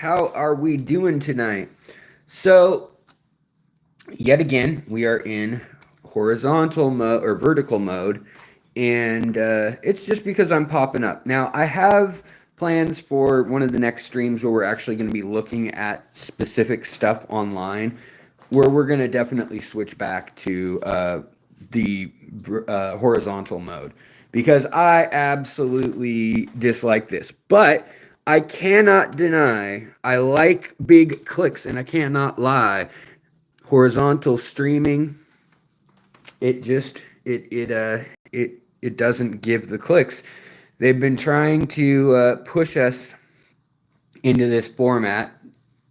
How are we doing tonight? So, yet again, we are in horizontal mode or vertical mode, and it's just because I'm popping up. Now, I have plans for one of the next streams where we're actually going to be looking at specific stuff online, where we're going to definitely switch back to the horizontal mode because I absolutely dislike this. But I cannot deny I like big clicks, and I cannot lie. Horizontal streaming, it doesn't give the clicks. They've been trying to push us into this format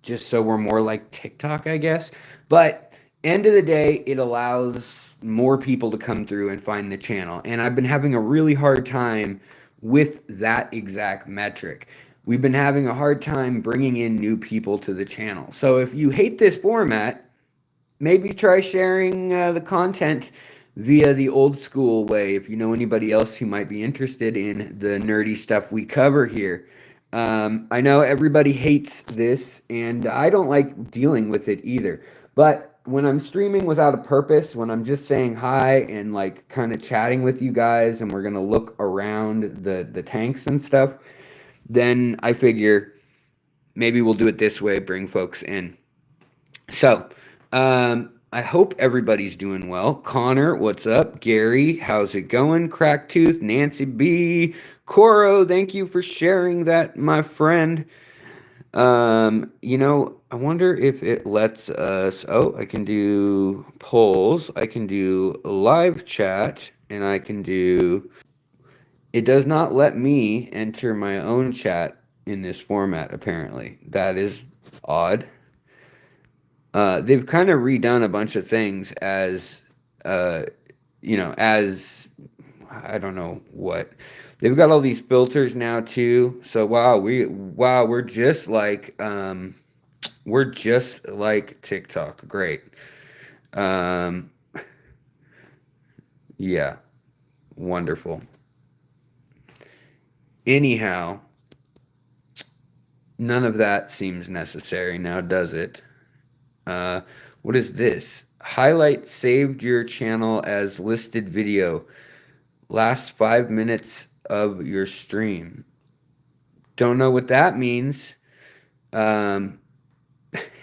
just so we're more like TikTok, I guess. But end of the day, it allows more people to come through and find the channel. And I've been having a really hard time with that exact metric. We've been having a hard time bringing in new people to the channel. So if you hate this format, maybe try sharing the content via the old school way. If you know anybody else who might be interested in the nerdy stuff we cover here. I know everybody hates this, and I don't like dealing with it either. But when I'm streaming without a purpose, when I'm just saying hi and like kind of chatting with you guys, and we're gonna look around the tanks and stuff, then I figure maybe we'll do it this way, bring folks in. So, I hope everybody's doing well. Connor, what's up? Gary, how's it going? Cracktooth, Nancy B, Coro, thank you for sharing that, my friend. I wonder if it lets us. Oh, I can do polls. I can do live chat, and I can do. It does not let me enter my own chat in this format, apparently. That is odd. They've kind of redone a bunch of things as as I don't know what. They've got all these filters now too. So we're just like TikTok. Great. Yeah, wonderful. Anyhow, none of that seems necessary now, does it? What is this? Highlight saved your channel as listed video. Last 5 minutes of your stream. Don't know what that means.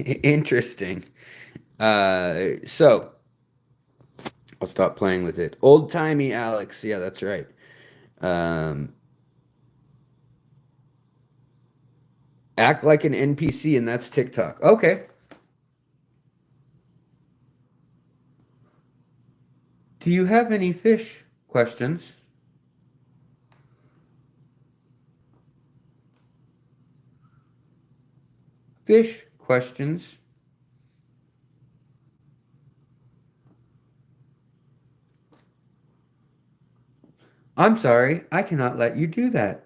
Interesting. So, I'll stop playing with it. Old timey Alex. Yeah, that's right. Act like an NPC, and that's TikTok. Okay. Do you have any fish questions? Fish questions? I'm sorry, I cannot let you do that.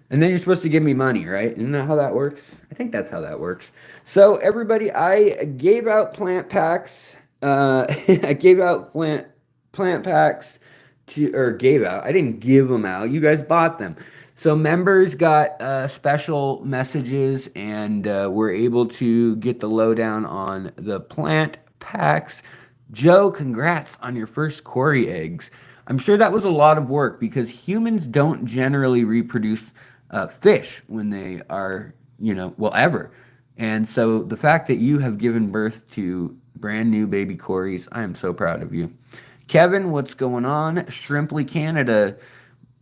And then you're supposed to give me money, right? Isn't that how that works? I think that's how that works. So everybody, I gave out plant packs. I gave out plant packs I didn't give them out. You guys bought them. So members got special messages and were able to get the lowdown on the plant packs. Joe, congrats on your first Cory eggs. I'm sure that was a lot of work because humans don't generally reproduce fish when they are, ever. And so the fact that you have given birth to brand new baby Corys, I am so proud of you. Kevin, what's going on? Shrimply Canada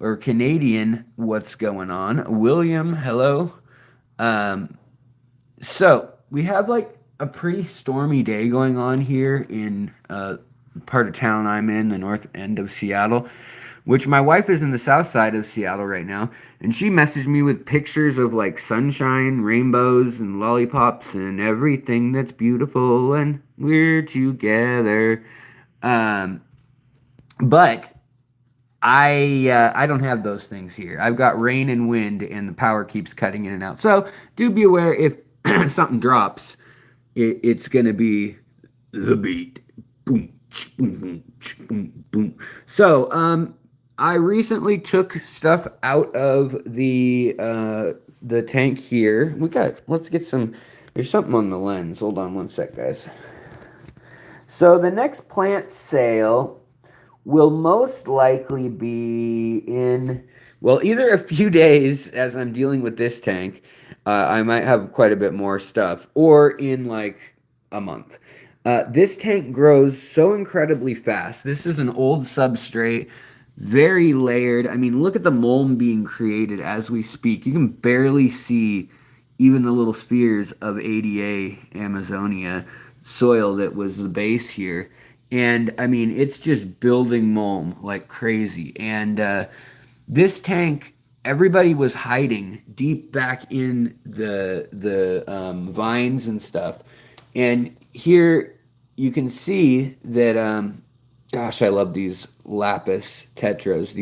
or Canadian, what's going on? William, hello. So we have like a pretty stormy day going on here in part of town I'm in, the north end of Seattle, which my wife is in the south side of Seattle right now, and she messaged me with pictures of like sunshine, rainbows, and lollipops, and everything that's beautiful, and we're together. But I don't have those things here. I've got rain and wind, and the power keeps cutting in and out. So do be aware if something drops, it's gonna be the beat. Boom, boom, boom, boom. So I recently took stuff out of the the tank here. Let's get some, there's something on the lens. Hold on one sec, guys. So the next plant sale will most likely be in, well, either a few days as I'm dealing with this tank. I might have quite a bit more stuff, or in like a month. This tank grows so incredibly fast. This is an old substrate, very layered. I mean, look at the mulm being created as we speak. You can barely see even the little spheres of ADA Amazonia soil that was the base here. And I mean, it's just building mulm like crazy. And this tank, everybody was hiding deep back in the vines and stuff. And here you can see that. Gosh, I love these lapis tetras.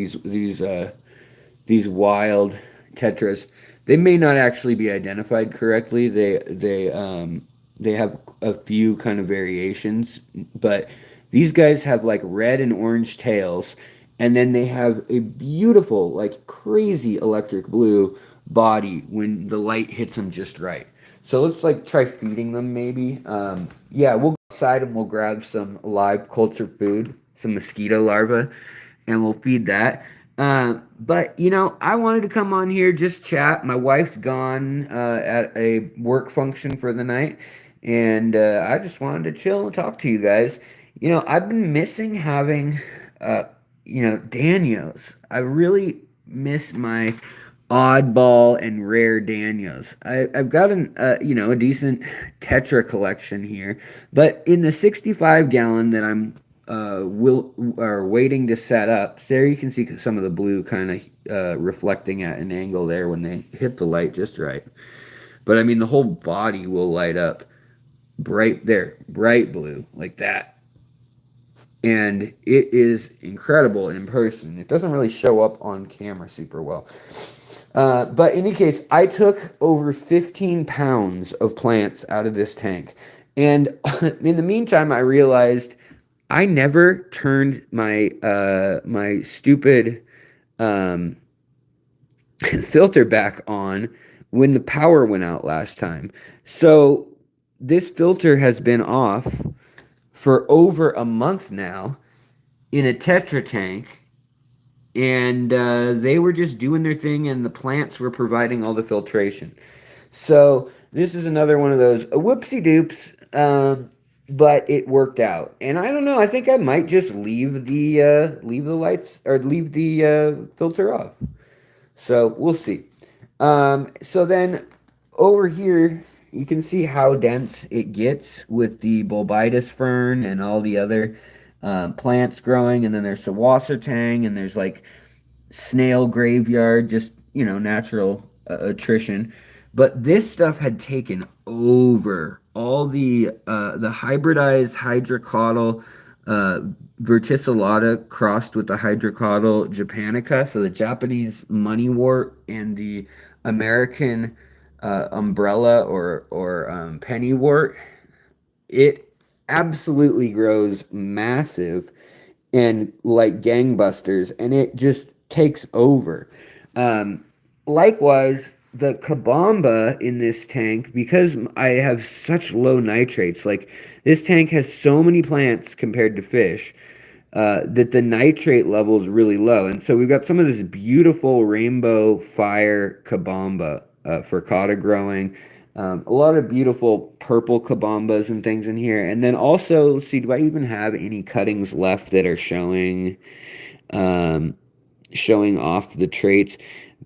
These wild tetras. They may not actually be identified correctly. They have a few kind of variations, but these guys have like red and orange tails, and then they have a beautiful, like crazy electric blue body when the light hits them just right. So let's like try feeding them maybe. Yeah, we'll go outside and we'll grab some live culture food, some mosquito larvae, and we'll feed that. But you know, I wanted to come on here just chat. My wife's gone at a work function for the night, and I just wanted to chill and talk to you guys. You know, I've been missing having, uh, Danios. I really miss my oddball and rare Danios. I've got a decent Tetra collection here, but in the 65 gallon that I'm waiting to set up. So there you can see some of the blue kind of reflecting at an angle there when they hit the light just right. But I mean, the whole body will light up bright there, bright blue like that. And it is incredible in person. It doesn't really show up on camera super well. But in any case, I took over 15 pounds of plants out of this tank. And in the meantime, I realized I never turned my my stupid filter back on when the power went out last time. So this filter has been off for over a month now in a Tetra tank, and they were just doing their thing, and the plants were providing all the filtration. So this is another one of those whoopsie doops. But it worked out, and I don't know. I think I might just leave the lights or leave the filter off. So we'll see. So then over here you can see how dense it gets with the bulbitis fern and all the other plants growing, and then there's the wassertang, and there's like snail graveyard, just natural attrition. But this stuff had taken over all the hybridized hydrocaudal verticillata crossed with the hydrocaudal japonica, so the Japanese moneywort and the American umbrella or pennywort. It absolutely grows massive and like gangbusters, and it just takes over. Likewise, the kabamba in this tank, because I have such low nitrates, like this tank has so many plants compared to fish, that the nitrate level is really low. And so we've got some of this beautiful rainbow fire kabamba for cotta growing. A lot of beautiful purple kabambas and things in here. And then also, let's see, do I even have any cuttings left that are showing off the traits?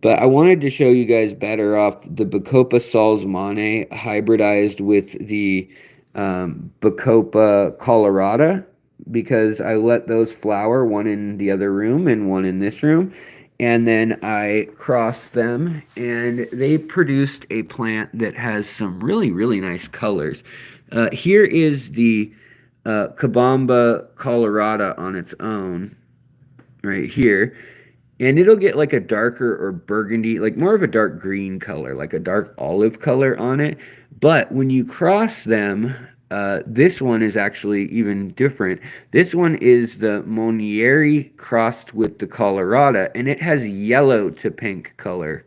But I wanted to show you guys better off the Bacopa salzmane hybridized with the Bacopa colorata, because I let those flower, one in the other room and one in this room, and then I crossed them, and they produced a plant that has some really, really nice colors. Here is the Kabamba colorata on its own, right here. And it'll get like a darker or burgundy, like more of a dark green color, like a dark olive color on it. But when you cross them, this one is actually even different. This one is the Monieri crossed with the Colorata, and it has yellow to pink color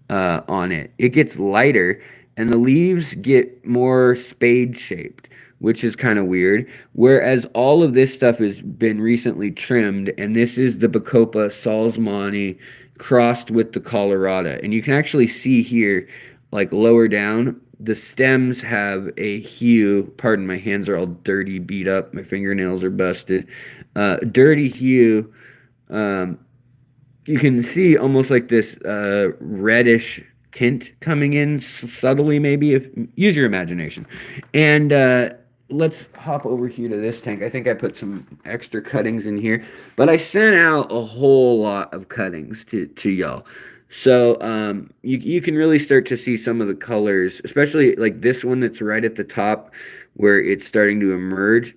on it. It gets lighter, and the leaves get more spade shaped, which is kind of weird. Whereas all of this stuff has been recently trimmed, and this is the Bacopa salzmani crossed with the Colorado. And you can actually see here, like lower down, the stems have a hue. Pardon, my hands are all dirty, beat up. My fingernails are busted. Dirty hue. Um, you can see almost like this reddish tint coming in subtly, maybe, if use your imagination. And let's hop over here to this tank. I think I put some extra cuttings in here, but I sent out a whole lot of cuttings to y'all. So you can really start to see some of the colors, especially like this one that's right at the top where it's starting to emerge.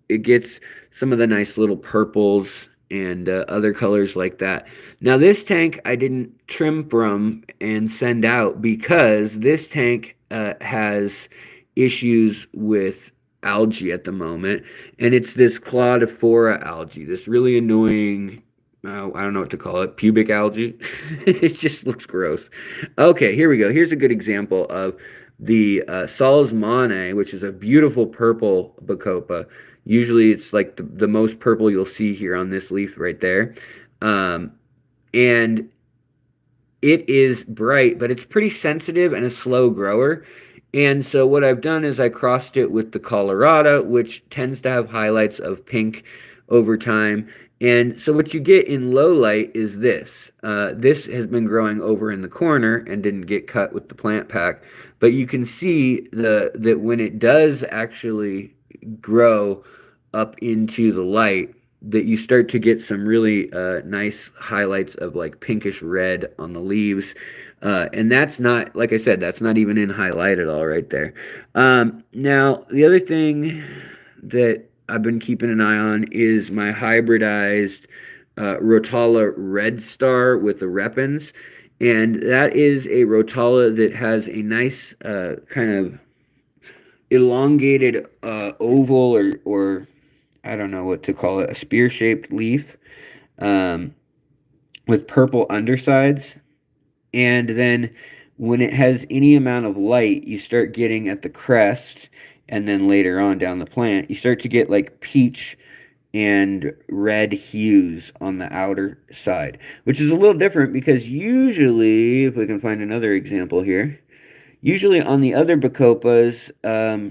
It gets some of the nice little purples and other colors like that. Now this tank I didn't trim from and send out because this tank has issues with algae at the moment, and it's this claudiphora algae, this really annoying, I don't know what to call it, pubic algae. It just looks gross. Okay, here we go. Here's a good example of the salzmani, which is a beautiful purple bacopa. Usually it's like the most purple you'll see here on this leaf right there. And it is bright, but it's pretty sensitive and a slow grower. And so what I've done is I crossed it with the Colorado, which tends to have highlights of pink over time. And so what you get in low light is this. This has been growing over in the corner and didn't get cut with the plant pack. But you can see that when it does actually grow up into the light, that you start to get some really nice highlights of like pinkish red on the leaves. And that's not, like I said, that's not even in highlight at all right there. Now, the other thing that I've been keeping an eye on is my hybridized Rotala Red Star with the repens. And that is a Rotala that has a nice kind of elongated oval or I don't know what to call it, a spear-shaped leaf with purple undersides. And then when it has any amount of light, you start getting at the crest, and then later on down the plant, you start to get like peach and red hues on the outer side, which is a little different because usually, if we can find another example here, usually on the other bacopas,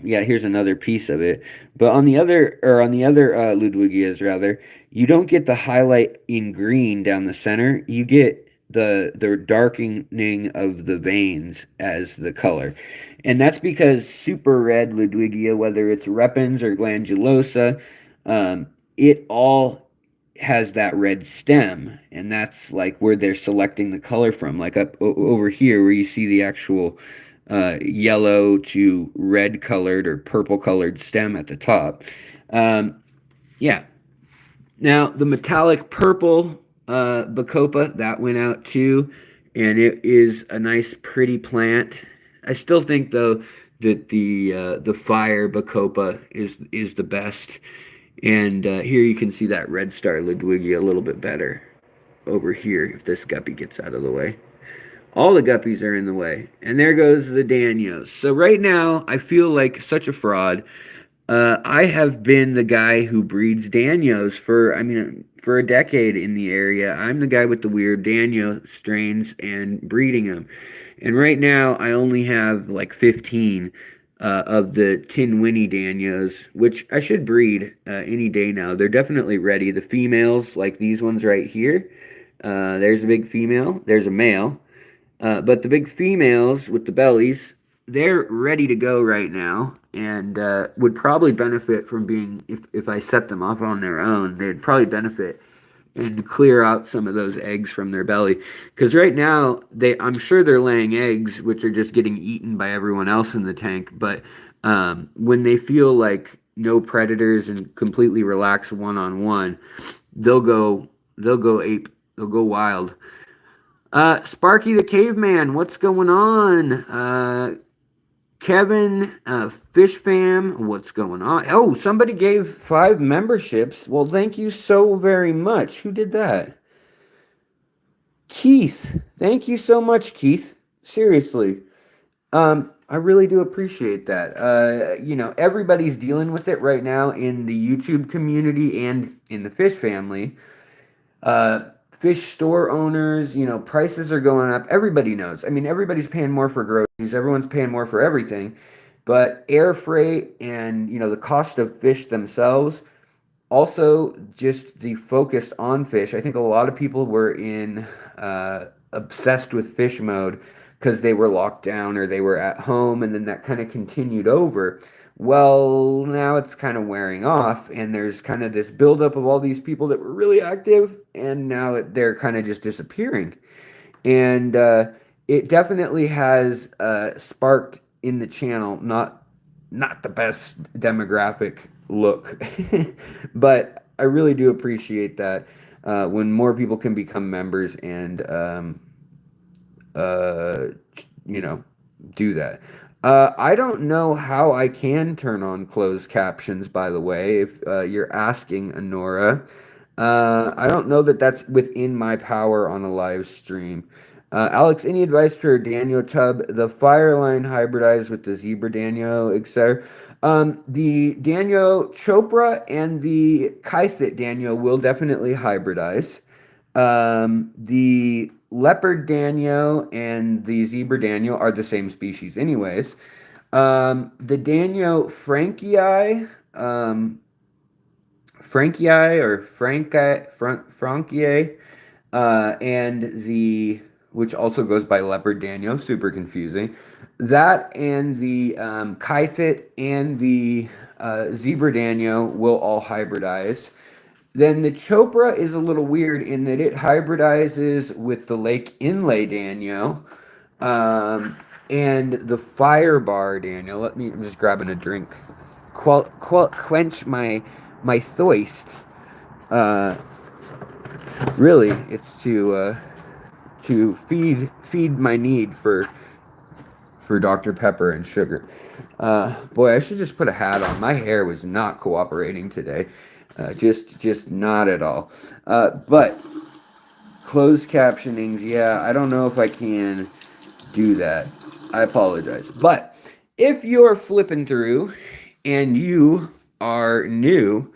yeah, here's another piece of it. But on the other, Ludwigias rather, you don't get the highlight in green down the center. You get the darkening of the veins as the color. And that's because super red Ludwigia, whether it's repens or glandulosa, it all has that red stem, and that's like where they're selecting the color from, like up over here where you see the actual yellow to red colored or purple colored stem at the top. Yeah. Now the metallic purple bacopa that went out too, and it is a nice pretty plant. I still think though that the fire bacopa is the best. And here you can see that red star Ludwigia a little bit better over here if this guppy gets out of the way. All the guppies are in the way. And there goes the Danios. So right now, I feel like such a fraud. I have been the guy who breeds Danios for a decade in the area. I'm the guy with the weird Danio strains and breeding them. And right now, I only have like 15 of the Tin Winnie Danios, which I should breed any day now. They're definitely ready. The females, like these ones right here, there's a big female, there's a male. But the big females with the bellies, they're ready to go right now and would probably benefit from being, if I set them off on their own, they'd probably benefit and clear out some of those eggs from their belly. Because right now, I'm sure they're laying eggs, which are just getting eaten by everyone else in the tank. But when they feel like no predators and completely relax one-on-one, they'll go ape, they'll go wild. Sparky the Caveman, what's going on? Kevin, Fish Fam, what's going on? Oh, somebody gave 5 memberships. Well, thank you so very much. Who did that? Keith, thank you so much, Keith. Seriously. I really do appreciate that. Everybody's dealing with it right now in the YouTube community and in the fish family. Fish store owners, prices are going up. Everybody knows. I mean, everybody's paying more for groceries. Everyone's paying more for everything. But air freight and, the cost of fish themselves, also just the focus on fish. I think a lot of people were in obsessed with fish mode because they were locked down or they were at home, and then that kind of continued over. Well, now it's kind of wearing off, and there's kind of this buildup of all these people that were really active, and now they're kind of just disappearing. And it definitely has sparked in the channel not the best demographic look, but I really do appreciate that when more people can become members and do that. I don't know how I can turn on closed captions, by the way, if you're asking, Honora. I don't know that that's within my power on a live stream. Alex, any advice for Dano tub? The Fireline hybridized with the Zebra Dano, etc. The Dano Chopra and the Kaithit Dano will definitely hybridize. The Leopard Dano and the Zebra Dano are the same species anyways. The Dano Frankii, Frankie, and the, which also goes by Leopard Dano, super confusing. That and the Kaithit and the Zebra Dano will all hybridize. Then the Chopra is a little weird in that it hybridizes with the Lake Inlay Dano and the Firebar Dano. I'm just grabbing a drink. Quench my thirst. Really, it's to feed my need for Dr. Pepper and sugar. Boy, I should just put a hat on. My hair was not cooperating today. Just not at all. But closed captionings, yeah, I don't know if I can do that. I apologize. But if you're flipping through and you are new,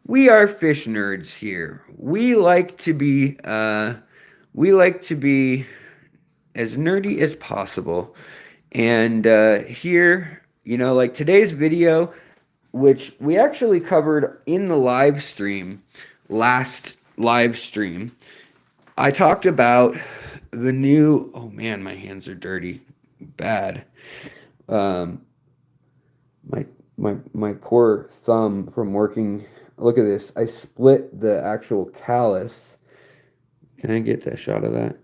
we are fish nerds here. We like to be as nerdy as possible. And here, like today's video, which we actually covered in the live stream, last live stream, I talked about the new, oh man, my hands are dirty, bad. My poor thumb from working, look at this, I split the actual callus. Can I get a shot of that?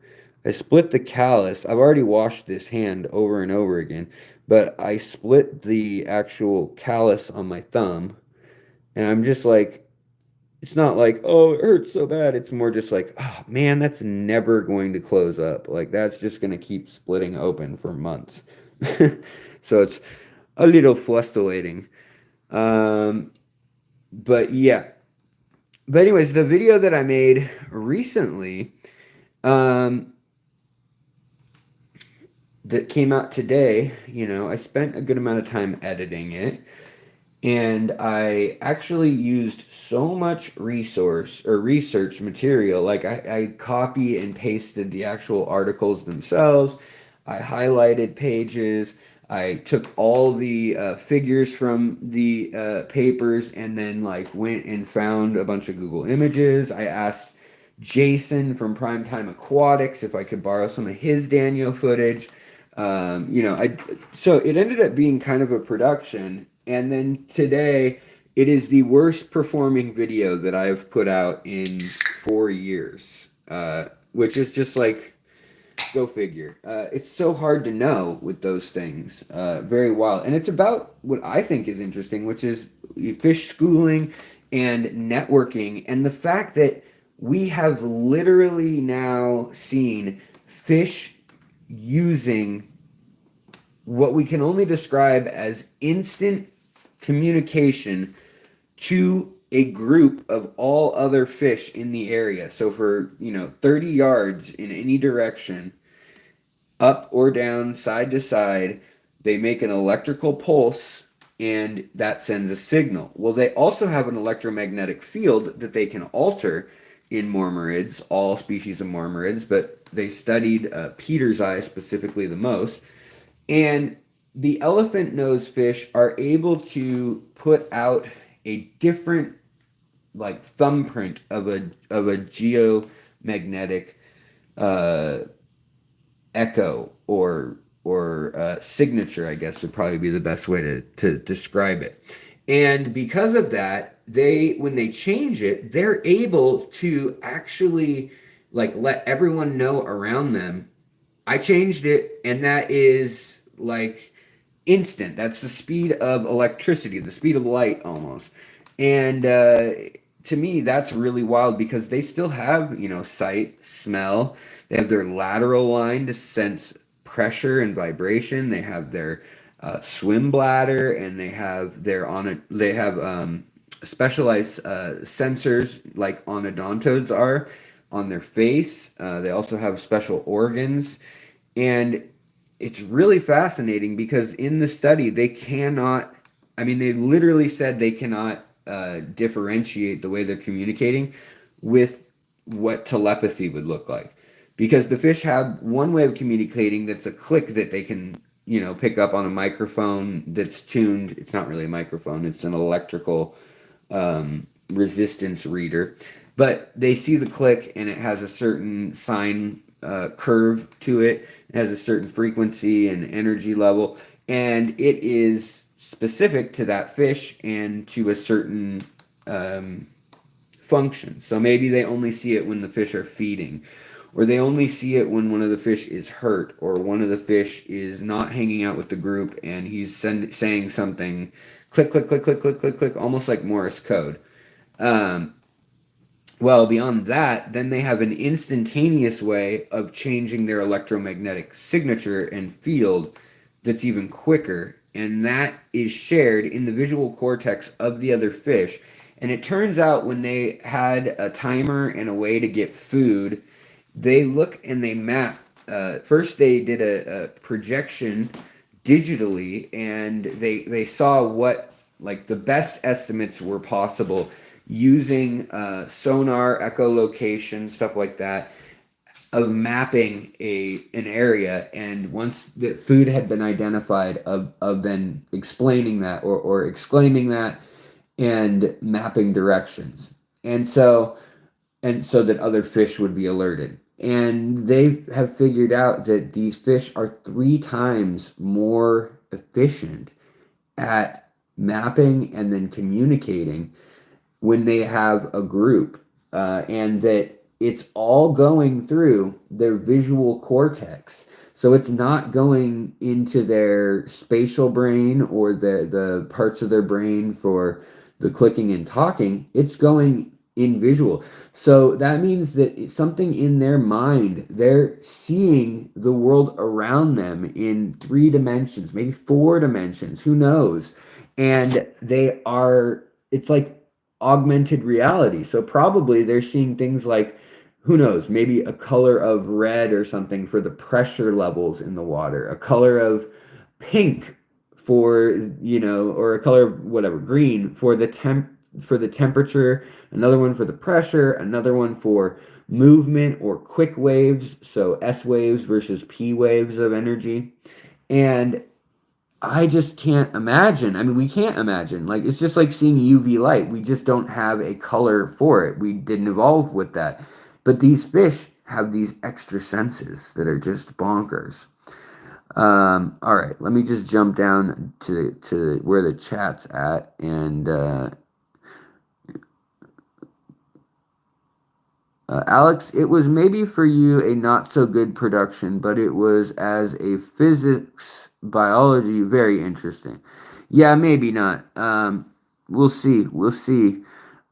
I split the callus. I've already washed this hand over and over again, but I split the actual callus on my thumb, and I'm just like, it's not like, oh, it hurts so bad. It's more just like, oh man, that's never going to close up. Like that's just going to keep splitting open for months. So it's a little frustrating. But yeah. But anyways, the video that I made recently, that came out today, I spent a good amount of time editing it, and I actually used so much research material. Like I copy and pasted the actual articles themselves. I highlighted pages. I took all the figures from the papers and then went and found a bunch of Google images. I asked Jason from Primetime Aquatics if I could borrow some of his Daniel footage. So it ended up being kind of a production, and then today it is the worst performing video that I've put out in 4 years, which is just like, go figure. It's so hard to know with those things, very wild, and it's about what I think is interesting, which is fish schooling and networking, and the fact that we have literally now seen fish using what we can only describe as instant communication to a group of all other fish in the area. So for, 30 yards in any direction, up or down, side to side, they make an electrical pulse and that sends a signal. Well, they also have an electromagnetic field that they can alter in mormyrids, all species of mormyrids, but they studied Peter's eye specifically the most. And the elephant nose fish are able to put out a different like thumbprint of a geomagnetic uh, echo or signature, I guess would probably be the best way to describe it. And because of that, when they change it, they're able to actually like let everyone know around them, I changed it, and that is like instant. That's the speed of electricity, the speed of light almost. And to me, that's really wild because they still have, sight, smell. They have their lateral line to sense pressure and vibration. They have their swim bladder, and they have specialized sensors like onodontodes are on their face. They also have special organs, and it's really fascinating because in the study they cannot. I mean, they literally said they cannot differentiate the way they're communicating with what telepathy would look like, because the fish have one way of communicating that's a click that they can pick up on a microphone that's tuned. It's not really a microphone, it's an electrical resistance reader, but they see the click and it has a certain sine curve to it. It has a certain frequency and energy level, and it is specific to that fish and to a certain function. So maybe they only see it when the fish are feeding, or they only see it when one of the fish is hurt, or one of the fish is not hanging out with the group and he's saying something, click, click, click, click, click, click, click, almost like Morse code. Well, beyond that, then they have an instantaneous way of changing their electromagnetic signature and field that's even quicker, and that is shared in the visual cortex of the other fish. And it turns out when they had a timer and a way to get food, they look and they map. First, they did a projection digitally, and they saw what like the best estimates were possible using sonar, echolocation, stuff like that, of mapping an area. And once the food had been identified, of then explaining that or exclaiming that and mapping directions. And so that other fish would be alerted. And they have figured out that these fish are 3 times more efficient at mapping and then communicating when they have a group, and that it's all going through their visual cortex. So it's not going into their spatial brain or the parts of their brain for the clicking and talking. It's going in visual. So that means that something in their mind, they're seeing the world around them in 3 dimensions, maybe 4 dimensions, who knows? And it's like augmented reality. So probably they're seeing things like, who knows, maybe a color of red or something for the pressure levels in the water, a color of pink for, or a color of whatever, green for the temperature, another one for the pressure, another one for movement or quick waves, so S waves versus P waves of energy. And I just can't imagine. I mean, we can't imagine. Like, it's just like seeing UV light. We just don't have a color for it. We didn't evolve with that. But these fish have these extra senses that are just bonkers. All right, let me just jump down to where the chat's at. And Alex, it was maybe for you a not so good production, but it was as a physics biology very interesting. Yeah, maybe not. We'll see. We'll see.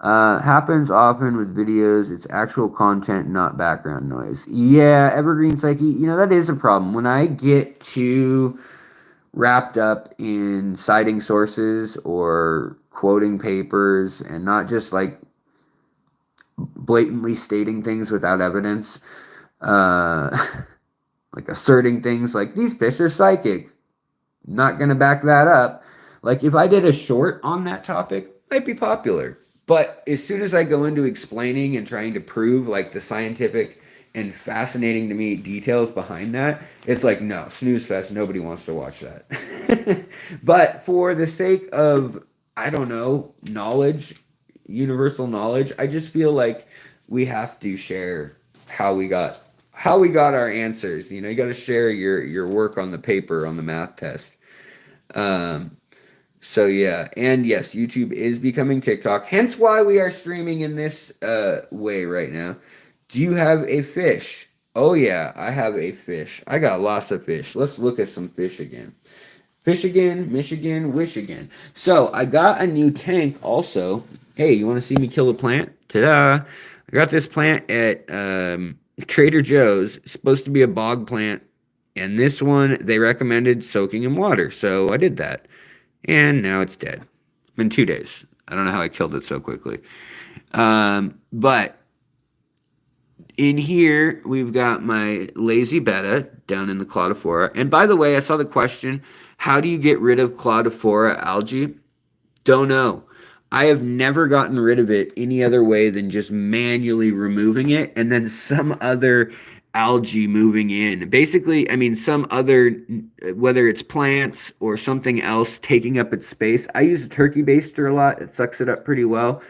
Happens often with videos. It's actual content, not background noise. Yeah, Evergreen Psyche, that is a problem. When I get too wrapped up in citing sources or quoting papers and not just like blatantly stating things without evidence, uh, like asserting things like these fish are psychic, not going to back that up. Like if I did a short on that topic, it might be popular. But as soon as I go into explaining and trying to prove like the scientific and fascinating to me details behind that, it's like, no, snooze fest, nobody wants to watch that. But for the sake of, I don't know, knowledge, universal knowledge, I just feel like we have to share how we got our answers. You know, you got to share your work on the paper on the math test. Um, so yeah, and yes, YouTube is becoming TikTok. Hence why we are streaming in this way right now. Do you have a fish? Oh yeah, I have a fish. I got lots of fish. Let's look at some fish again. Fish again, Michigan, wish again. So I got a new tank also. Hey, you want to see me kill a plant? Ta-da! I got this plant at Trader Joe's. It's supposed to be a bog plant. And this one, they recommended soaking in water. So I did that. And now it's dead. It's been 2 days. I don't know how I killed it so quickly. But in here, we've got my lazy betta down in the claudiphora. And by the way, I saw the question, how do you get rid of claudiphora algae? Don't know. I have never gotten rid of it any other way than just manually removing it and then some other algae moving in. Basically, I mean, some other, whether it's plants or something else taking up its space. I use a turkey baster a lot. It sucks it up pretty well.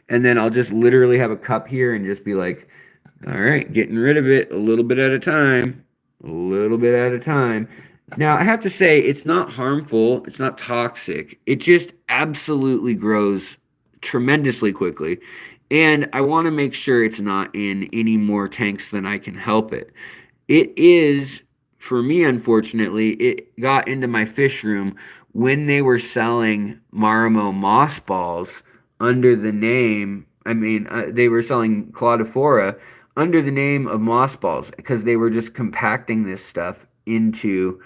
And then I'll just literally have a cup here and just be like, all right, getting rid of it a little bit at a time, a little bit at a time. Now, I have to say, it's not harmful. It's not toxic. It just absolutely grows tremendously quickly. And I want to make sure it's not in any more tanks than I can help it. It is, for me, unfortunately, it got into my fish room when they were selling Marimo moss balls under the name, they were selling Claudiphora under the name of mossballs because they were just compacting this stuff into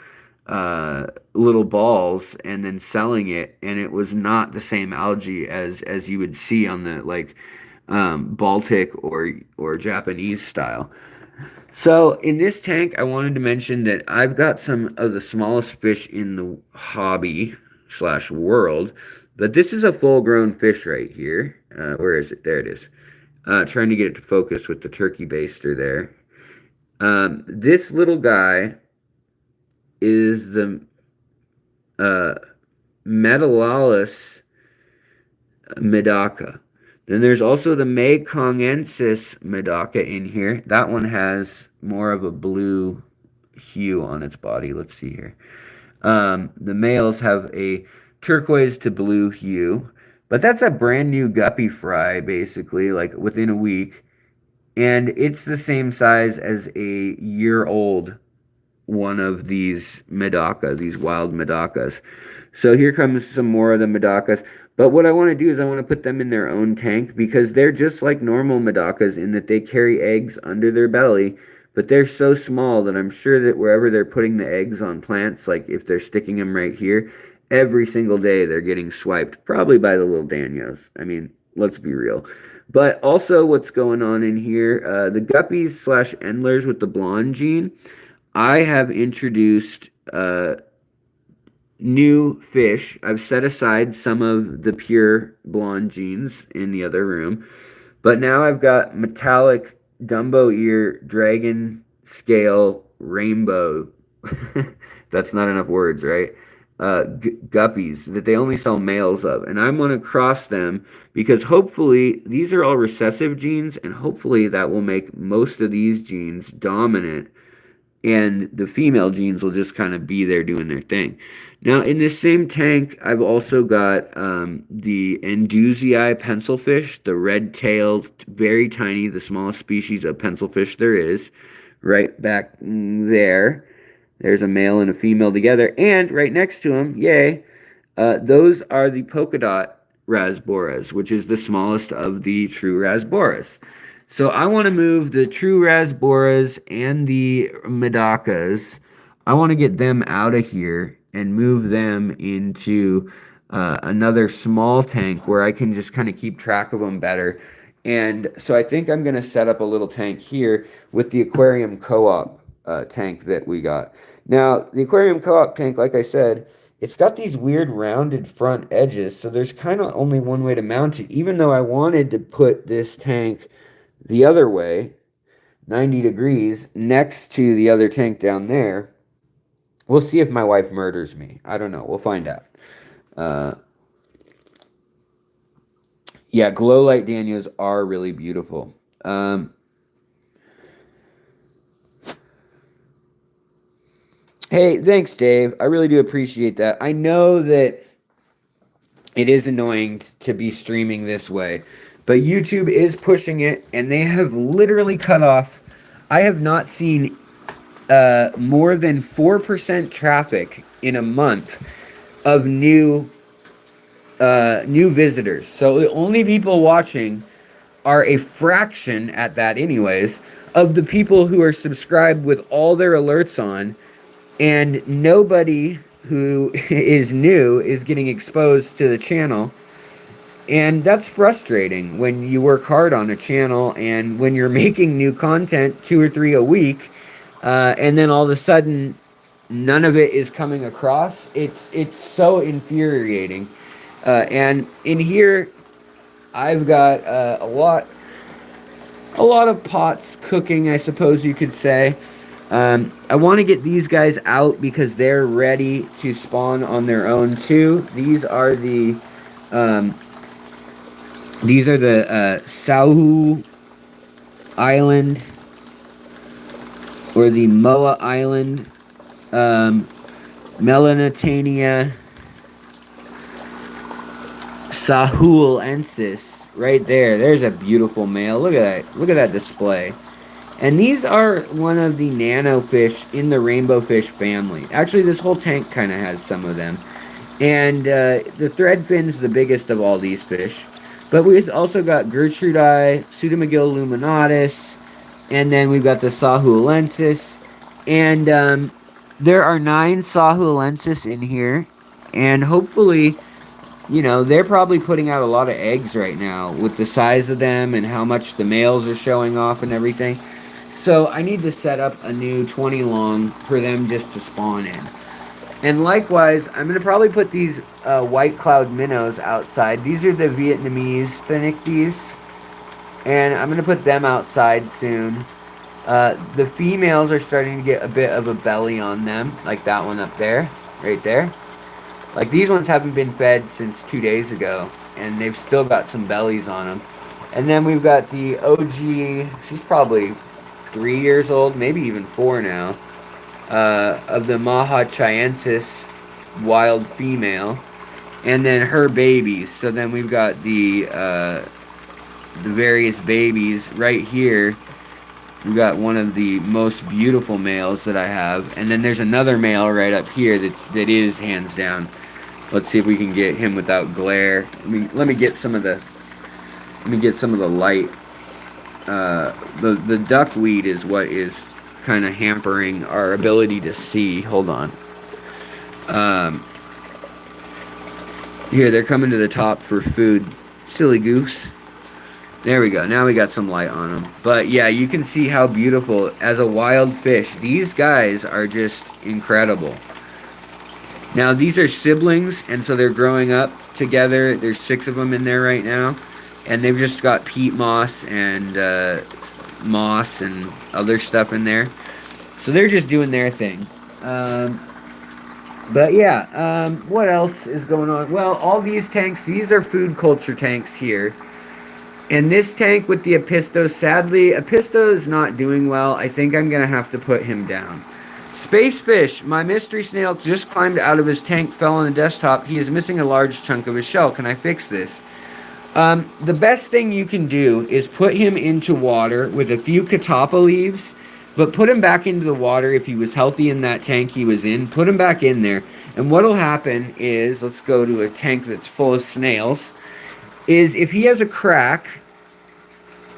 little balls and then selling it, and it was not the same algae as you would see on the like Baltic or Japanese style. So in this tank, I wanted to mention that I've got some of the smallest fish in the hobby slash world, but this is a full-grown fish right here. Where is it? There it is. Trying to get it to focus with the turkey baster there. This little guy is the Metallalis medaka. Then there's also the Mekongrensis medaka in here. That one has more of a blue hue on its body. Let's see here. The males have a turquoise to blue hue, but that's a brand new guppy fry, basically, like within a week. And it's the same size as a year-old one of these medaka, these wild medakas. So here comes some more of the medakas. But what I want to do is I want to put them in their own tank because they're just like normal medakas in that they carry eggs under their belly, but they're so small that I'm sure that wherever they're putting the eggs on plants, like if they're sticking them right here, every single day they're getting swiped, probably by the little Danios. I mean, let's be real. But also what's going on in here, the guppies slash endlers with the blonde gene, I have introduced new fish. I've set aside some of the pure blonde genes in the other room, but now I've got metallic Dumbo ear dragon scale rainbow. That's not enough words, right? Guppies that they only sell males of, and I'm going to cross them because hopefully these are all recessive genes, and hopefully that will make most of these genes dominant, and the female genes will just kind of be there doing their thing. Now, in this same tank, I've also got the Enduzii pencilfish, the red-tailed, very tiny, the smallest species of pencilfish there is, right back there. There's a male and a female together, and right next to them, yay, those are the polka dot rasboras, which is the smallest of the true rasboras. So I want to move the true rasboras and the medakas. I want to get them out of here and move them into another small tank where I can just kind of keep track of them better. And so I think I'm going to set up a little tank here with the aquarium co-op tank that we got. Now, the aquarium co-op tank, like I said, it's got these weird rounded front edges, so there's kind of only one way to mount it, even though I wanted to put this tank the other way, 90 degrees, next to the other tank down there. We'll see if my wife murders me. I don't know. We'll find out. Uh, yeah, glow light Danios are really beautiful. Hey, thanks, Dave. I really do appreciate that. I know that it is annoying to be streaming this way, but YouTube is pushing it, and they have literally cut off. I have not seen more than 4% traffic in a month of new visitors. So the only people watching are a fraction at that, anyways, of the people who are subscribed with all their alerts on, and nobody who is new is getting exposed to the channel. And that's frustrating when you work hard on a channel and when you're making new content 2 or 3 a week, and then all of a sudden none of it is coming across. It's so infuriating. And in here I've got a lot of pots cooking, I suppose you could say. I want to get these guys out because they're ready to spawn on their own too. These are the Sahu Island, or the Moa Island, Melanotania sahulensis, right there. There's a beautiful male. Look at that. Look at that display. And these are one of the nano fish in the rainbow fish family. Actually, this whole tank kind of has some of them. And the threadfin's the biggest of all these fish. But we've also got Gertrudii, Pseudomagil luminatus, and then we've got the sahulensis. And there are 9 sahulensis in here. And hopefully, you know, they're probably putting out a lot of eggs right now with the size of them and how much the males are showing off and everything. So I need to set up a new 20 long for them just to spawn in. And likewise, I'm going to probably put these white cloud minnows outside. These are the Vietnamese Phoenictes, and I'm going to put them outside soon. The females are starting to get a bit of a belly on them, like that one up there, right there. Like, these ones haven't been fed since 2 days ago, and they've still got some bellies on them. And then we've got the OG, she's probably 3 years old, maybe even 4 now, of the Maha chiensis wild female, and then her babies. So then we've got the various babies right here. We've got one of the most beautiful males that I have, and then there's another male right up here that is hands down. Let's see if we can get him without glare. Let me get some of the light. The duckweed is what is kind of hampering our ability to see. Hold on. Here, they're coming to the top for food. Silly goose. There we go. Now we got some light on them. But yeah, you can see how beautiful as a wild fish. These guys are just incredible. Now, these are siblings, and so they're growing up together. There's 6 of them in there right now. And they've just got peat moss and moss and other stuff in there. So they're just doing their thing. But yeah, what else is going on? Well, all these tanks, these are food culture tanks here. And this tank with the Apisto, sadly, Apisto is not doing well. I think I'm going to have to put him down. Space Fish, my mystery snail just climbed out of his tank, fell on the desktop. He is missing a large chunk of his shell. Can I fix this? The best thing you can do is put him into water with a few catappa leaves, but put him back into the water if he was healthy in that tank he was in. Put him back in there. And what will happen is, let's go to a tank that's full of snails, is if he has a crack,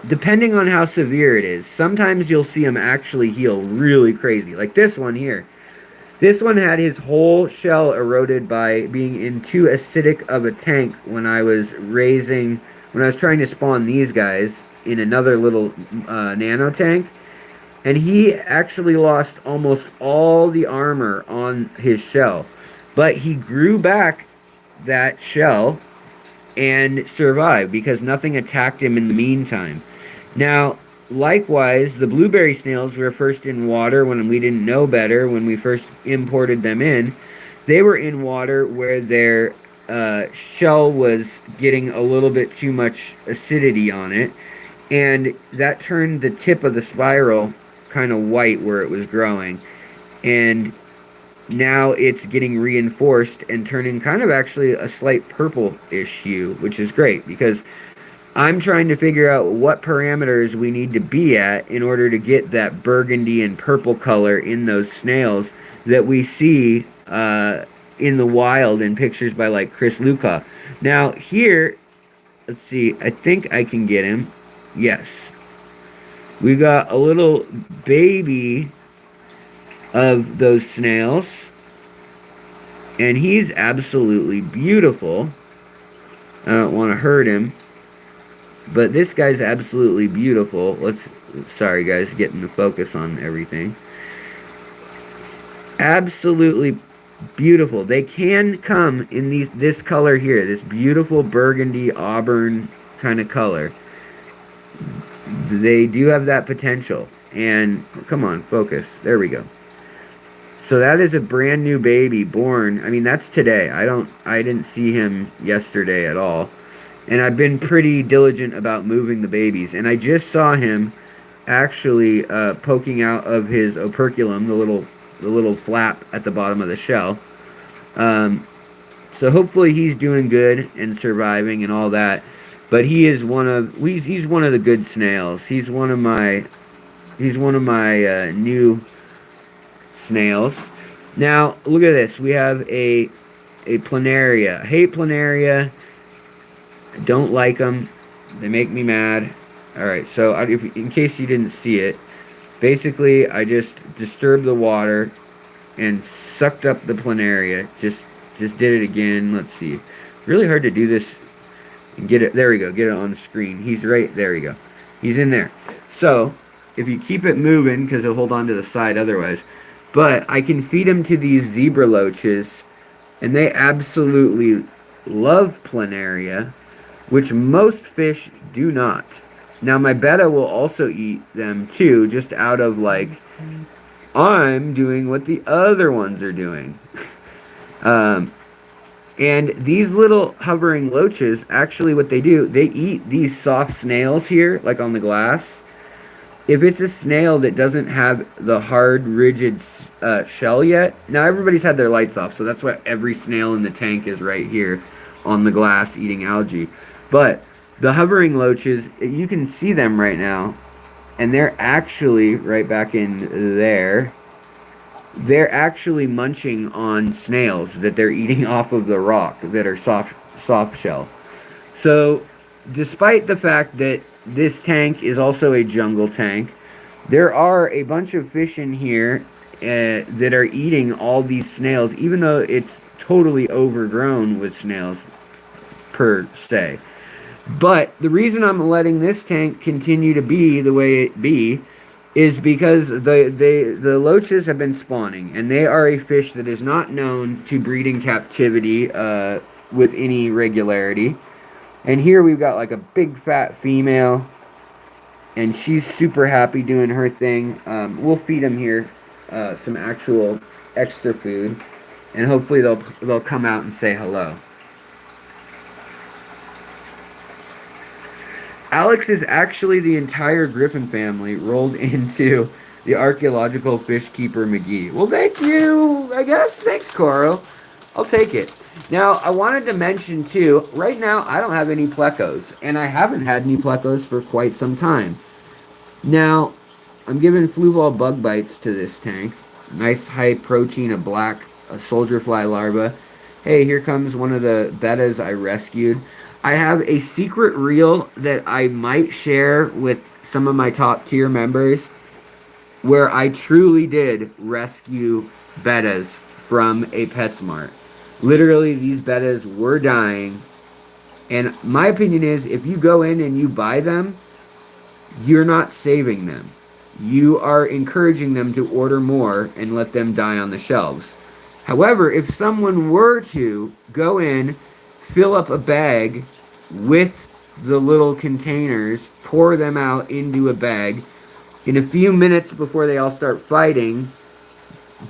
depending on how severe it is, sometimes you'll see him actually heal really crazy. Like this one here. This one had his whole shell eroded by being in too acidic of a tank when I was trying to spawn these guys in another little nano tank. And he actually lost almost all the armor on his shell. But he grew back that shell and survived because nothing attacked him in the meantime. Now, likewise, the blueberry snails were first in water when we didn't know better, when we first imported them in. They were in water where their shell was getting a little bit too much acidity on it, and that turned the tip of the spiral kind of white where it was growing. And now it's getting reinforced and turning kind of actually a slight purple-ish hue, which is great because I'm trying to figure out what parameters we need to be at in order to get that burgundy and purple color in those snails that we see in the wild in pictures by like Chris Luca. Now here, let's see, I think I can get him. Yes. We got a little baby of those snails, and he's absolutely beautiful. I don't want to hurt him, but this guy's absolutely beautiful. Sorry guys, getting the focus on everything. Absolutely beautiful. They can come in this color here, this beautiful burgundy auburn kind of color. They do have that potential. And come on, focus. There we go. So that is a brand new baby born. I mean, that's today. I didn't see him yesterday at all. And I've been pretty diligent about moving the babies. And I just saw him actually poking out of his operculum, the little flap at the bottom of the shell. So hopefully he's doing good and surviving and all that. But he's one of the good snails. He's one of my new snails. Now look at this. We have a planaria. I hate planaria. I don't like them. They make me mad. All right. So in case you didn't see it, basically I just disturbed the water and sucked up the planaria. Just did it again. Let's see. Really hard to do this. Get it, there we go, get it on the screen. He's right, there we go. He's in there. So, if you keep it moving, because he'll hold on to the side otherwise, but I can feed him to these zebra loaches, and they absolutely love planaria, which most fish do not. Now, my betta will also eat them too, just out of like, I'm doing what the other ones are doing. And these little hovering loaches, actually what they do, they eat these soft snails here, like on the glass. If it's a snail that doesn't have the hard, rigid shell yet, now everybody's had their lights off, so that's why every snail in the tank is right here on the glass eating algae. But the hovering loaches, you can see them right now, and they're actually right back in there. They're actually munching on snails that they're eating off of the rock that are soft shell. So, despite the fact that this tank is also a jungle tank, there are a bunch of fish in here that are eating all these snails, even though it's totally overgrown with snails per se. But the reason I'm letting this tank continue to be the way it be is because the loaches have been spawning, and they are a fish that is not known to breed in captivity with any regularity. And here we've got like a big fat female, and she's super happy doing her thing. We'll feed them here some actual extra food, and hopefully they'll come out and say hello. Alex is actually the entire Griffin family rolled into the archaeological fish keeper McGee. Well, thank you, I guess. Thanks, Coro. I'll take it. Now, I wanted to mention, too, right now I don't have any plecos, and I haven't had any plecos for quite some time. Now, I'm giving fluval bug bites to this tank. Nice high protein, a soldier fly larva. Hey, here comes one of the bettas I rescued. I have a secret reel that I might share with some of my top tier members. where I truly did rescue bettas from a PetSmart. Literally, these bettas were dying. And my opinion is, if you go in and you buy them, you're not saving them. You are encouraging them to order more and let them die on the shelves. However, if someone were to go in, fill up a bag with the little containers, pour them out into a bag, in a few minutes before they all start fighting,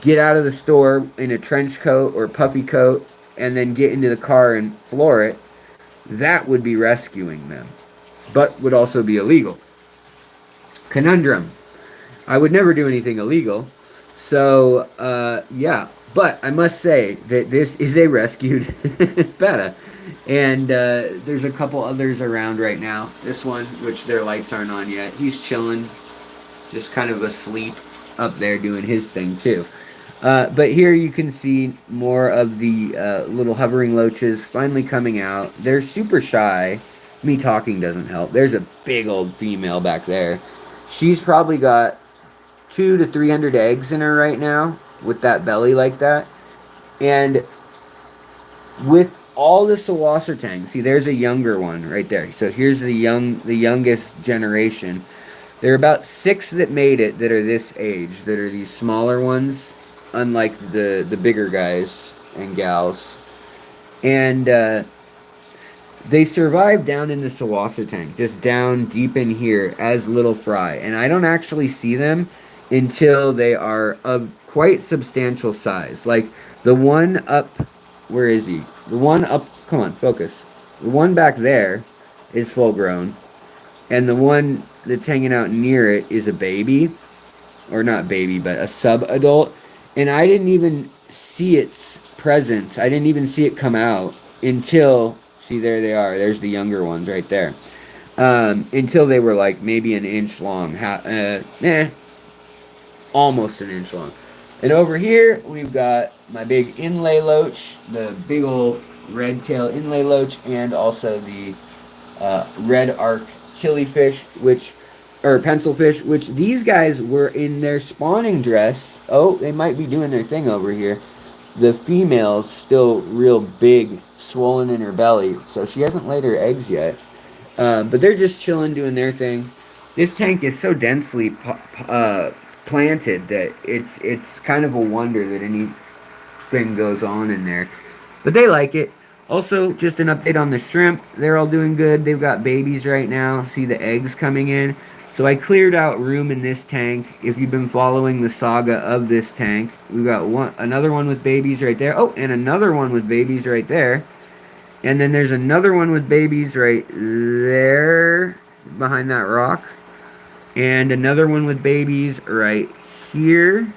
get out of the store in a trench coat or puffy coat, and then get into the car and floor it, that would be rescuing them, but would also be illegal. Conundrum. I would never do anything illegal. So, yeah. But I must say that this is a rescued betta. And there's a couple others around right now. This one, which their lights aren't on yet, he's chilling, just kind of asleep up there doing his thing too. But here you can see more of the little hovering loaches finally coming out. They're super shy. Me talking doesn't help. There's a big old female back there. She's probably got 200 to 300 eggs in her right now with that belly like that. And with all the Sawasser tanks, see, there's a younger one right there. So here's the youngest generation. There are about 6 that made it that are this age, that are these smaller ones, unlike the bigger guys and gals. And they survive down in the Sawasser tank, just down deep in here as little fry. And I don't actually see them until they are of quite substantial size. Like the one up, where is he? The one up, come on, focus. The one back there is full grown. And the one that's hanging out near it is a baby. Or not baby, but a sub-adult. And I didn't even see its presence. I didn't even see it come out until, see, there they are. There's the younger ones right there. Until they were like maybe an inch long. Almost an inch long. And over here, we've got my big inlay loach, the big old red tail inlay loach, and also the red arc killifish, pencilfish, which these guys were in their spawning dress. Oh, they might be doing their thing over here. The female's still real big, swollen in her belly, so she hasn't laid her eggs yet. But they're just chilling, doing their thing. This tank is so densely planted that it's kind of a wonder that anything goes on in there. But they like it. Also, just an update on the shrimp. They're all doing good. They've got babies right now. See the eggs coming in. So I cleared out room in this tank. If you've been following the saga of this tank, we've got another one with babies right there. Oh, and another one with babies right there. And then there's another one with babies right there behind that rock. And another one with babies right here.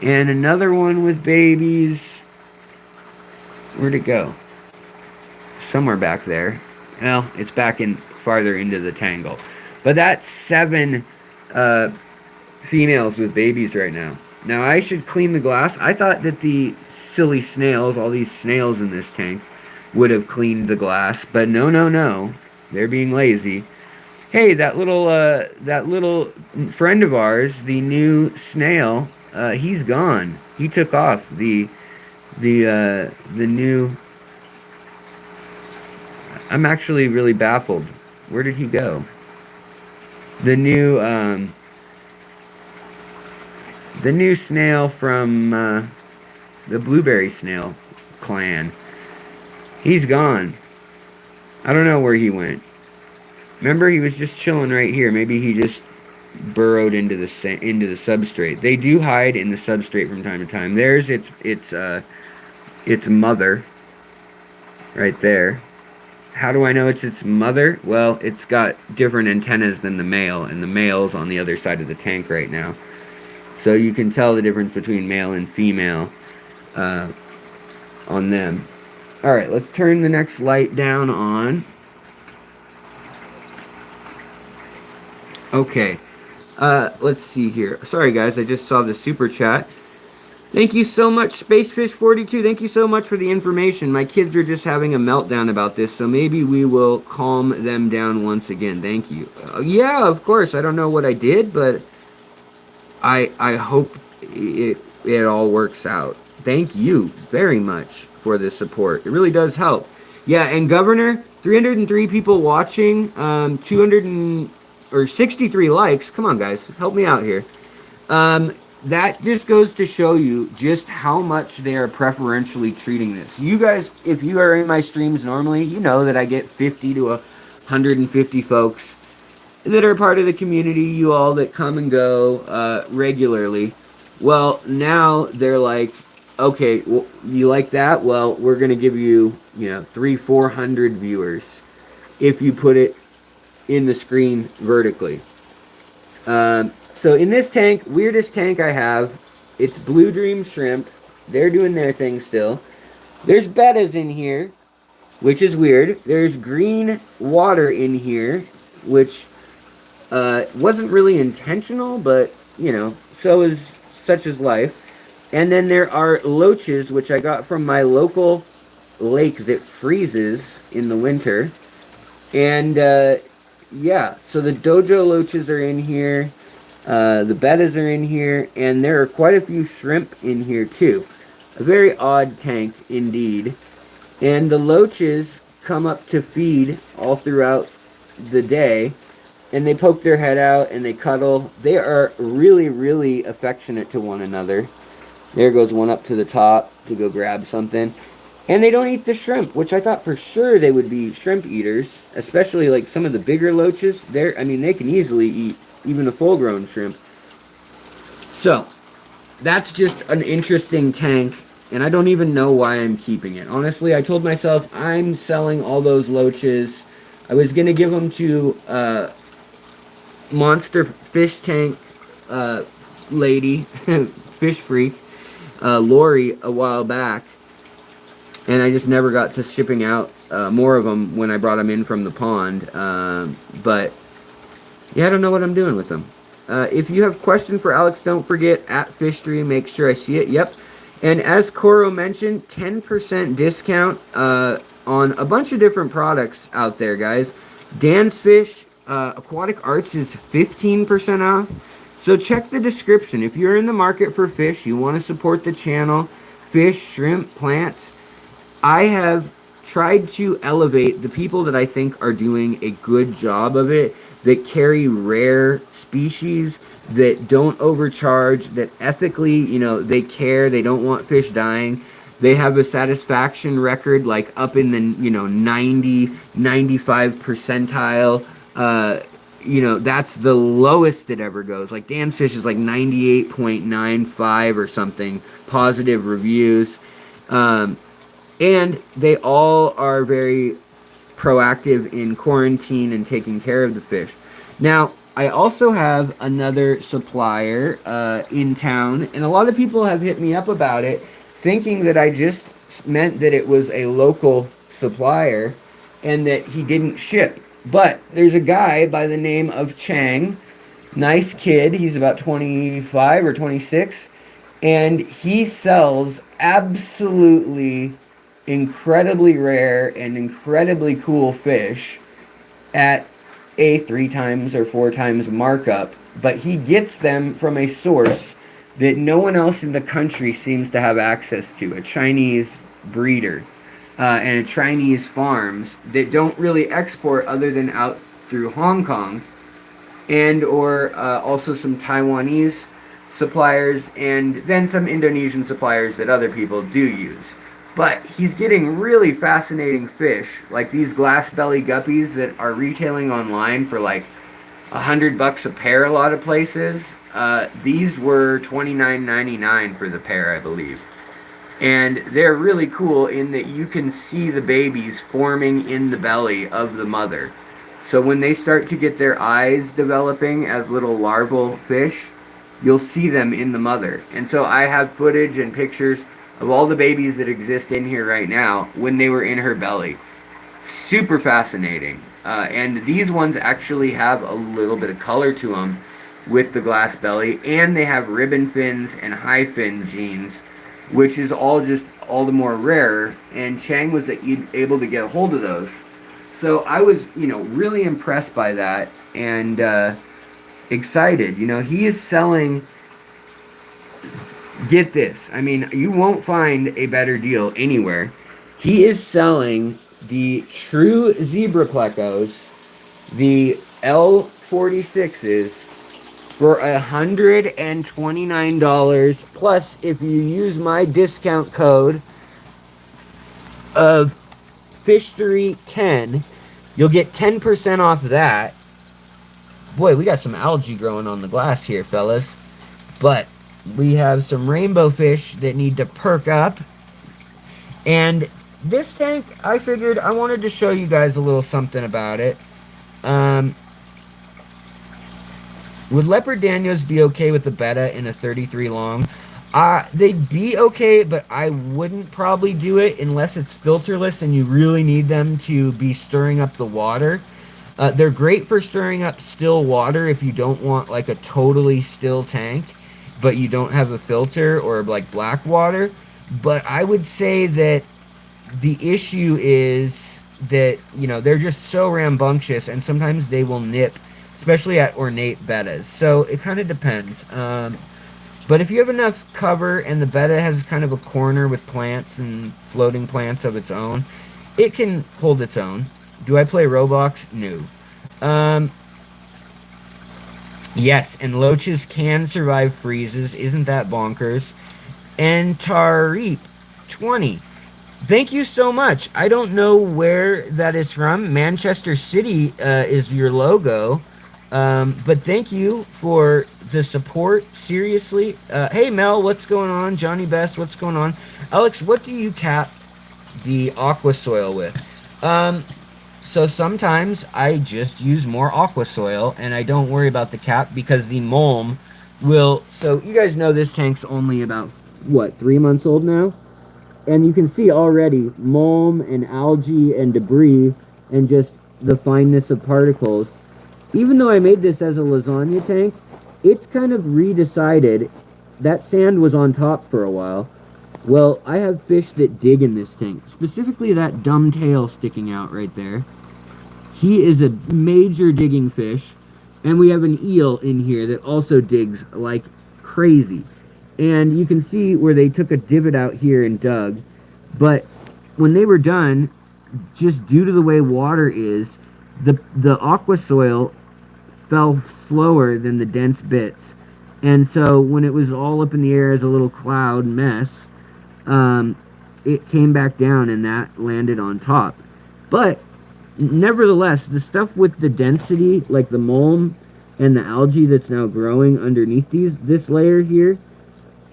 And another one with babies. Where'd it go? Somewhere back there. Well, it's back in farther into the tangle. But that's 7 females with babies right now. Now I should clean the glass. I thought that the silly snails, all these snails in this tank, would have cleaned the glass. But no. They're being lazy. Hey, that little friend of ours, the new snail, he's gone. He took off. The new... I'm actually really baffled. Where did he go? The new snail from the blueberry snail clan. He's gone. I don't know where he went. Remember, he was just chilling right here. Maybe he just burrowed into the substrate. They do hide in the substrate from time to time. There's its mother right there. How do I know it's its mother? Well, it's got different antennas than the male, and the male's on the other side of the tank right now. So you can tell the difference between male and female on them. Alright, let's turn the next light down on. Okay, let's see here. Sorry guys, I just saw the super chat. Thank you so much, Spacefish42. Thank you so much for the information. My kids are just having a meltdown about this, so maybe we will calm them down once again. Thank you. Yeah, of course. I don't know what I did, but I hope it all works out. Thank you very much for the support. It really does help. Yeah, and Governor, 303 people watching, 63 likes. Come on, guys, help me out here. That just goes to show you just how much they are preferentially treating this. You guys, if you are in my streams normally, you know that I get 50 to 150 folks that are part of the community, you all that come and go regularly. Well, now they're like, okay, well, you like that? Well, we're going to give you, 400 viewers if you put it in the screen vertically. So in this tank, weirdest tank I have, it's Blue Dream Shrimp. They're doing their thing still. There's bettas in here, which is weird. There's green water in here, which wasn't really intentional, but, so is such is life. And then there are loaches, which I got from my local lake that freezes in the winter. And, yeah, so the dojo loaches are in here. The bettas are in here. And there are quite a few shrimp in here, too. A very odd tank, indeed. And the loaches come up to feed all throughout the day. And they poke their head out and they cuddle. They are really, really affectionate to one another. There goes one up to the top to go grab something. And they don't eat the shrimp, which I thought for sure they would be shrimp eaters. Especially like some of the bigger loaches. They can easily eat even a full-grown shrimp. So, that's just an interesting tank. And I don't even know why I'm keeping it. Honestly, I told myself I'm selling all those loaches. I was going to give them to Monster Fish Tank lady, fish freak, Lori, a while back. And I just never got to shipping out more of them when I brought them in from the pond. But, yeah, I don't know what I'm doing with them. If you have a question for Alex, don't forget, at FishStream, make sure I see it. Yep. And as Koro mentioned, 10% discount on a bunch of different products out there, guys. Dan's Fish, Aquatic Arts is 15% off. So check the description. If you're in the market for fish, you want to support the channel, fish, shrimp, plants, I have tried to elevate the people that I think are doing a good job of it, that carry rare species, that don't overcharge, that ethically, they care, they don't want fish dying. They have a satisfaction record like up in the, 90, 95 percentile. That's the lowest it ever goes. Like Dan's Fish is like 98.95 or something positive reviews. And they all are very proactive in quarantine and taking care of the fish. Now, I also have another supplier in town, and a lot of people have hit me up about it, thinking that I just meant that it was a local supplier and that he didn't ship. But there's a guy by the name of Chang, nice kid, he's about 25 or 26, and he sells absolutely incredibly rare and incredibly cool fish at a 3 times or 4 times markup, but he gets them from a source that no one else in the country seems to have access to, a Chinese breeder and a Chinese farms that don't really export other than out through Hong Kong, and or also some Taiwanese suppliers and then some Indonesian suppliers that other people do use. But he's getting really fascinating fish, like these glass belly guppies that are retailing online for like $100 a pair a lot of places. These were $29.99 for the pair, I believe. And they're really cool in that you can see the babies forming in the belly of the mother. So when they start to get their eyes developing as little larval fish, you'll see them in the mother. And so I have footage and pictures of all the babies that exist in here right now when they were in her belly. Super fascinating. And these ones actually have a little bit of color to them with the glass belly, and they have ribbon fins and high fin genes, which is all the more rare, and Chang was able to get a hold of those. So I was, really impressed by that and excited. He is selling Get this. I mean, you won't find a better deal anywhere. He is selling the true zebra plecos, the L46s, for $129. Plus, if you use my discount code of Fishery10, you'll get 10% off that. Boy, we got some algae growing on the glass here, fellas. But we have some rainbow fish that need to perk up. And this tank, I figured I wanted to show you guys a little something about it. Would leopard Danios be okay with the betta in a 33 long? They'd be okay, but I wouldn't probably do it unless it's filterless and you really need them to be stirring up the water. They're great for stirring up still water if you don't want like a totally still tank, but you don't have a filter or like black water. But I would say that the issue is that, you know, they're just so rambunctious and sometimes they will nip, especially at ornate bettas. So it kind of depends. But if you have enough cover and the betta has kind of a corner with plants and floating plants of its own, it can hold its own. Do I play Roblox? No. Yes, and loaches can survive freezes. Isn't that bonkers? And Tariq, 20. Thank you so much. I don't know where that is from. Manchester City is your logo. But thank you for the support. Seriously. Hey, Mel, what's going on? Johnny Best, what's going on? Alex, what do you cap the aqua soil with? So sometimes I just use more aqua soil and I don't worry about the cap because the mulm will... So you guys know this tank's only about, what, 3 months old now? And you can see already mulm and algae and debris and just the fineness of particles. Even though I made this as a lasagna tank, it's kind of redecided. That sand was on top for a while. Well, I have fish that dig in this tank. Specifically that dumb tail sticking out right there. He is a major digging fish. And we have an eel in here that also digs like crazy. And you can see where they took a divot out here and dug. But when they were done, just due to the way water is, the aqua soil fell slower than the dense bits. And so when it was all up in the air as a little cloud mess, it came back down and that landed on top. But nevertheless, the stuff with the density, like the mulm and the algae that's now growing underneath this layer here,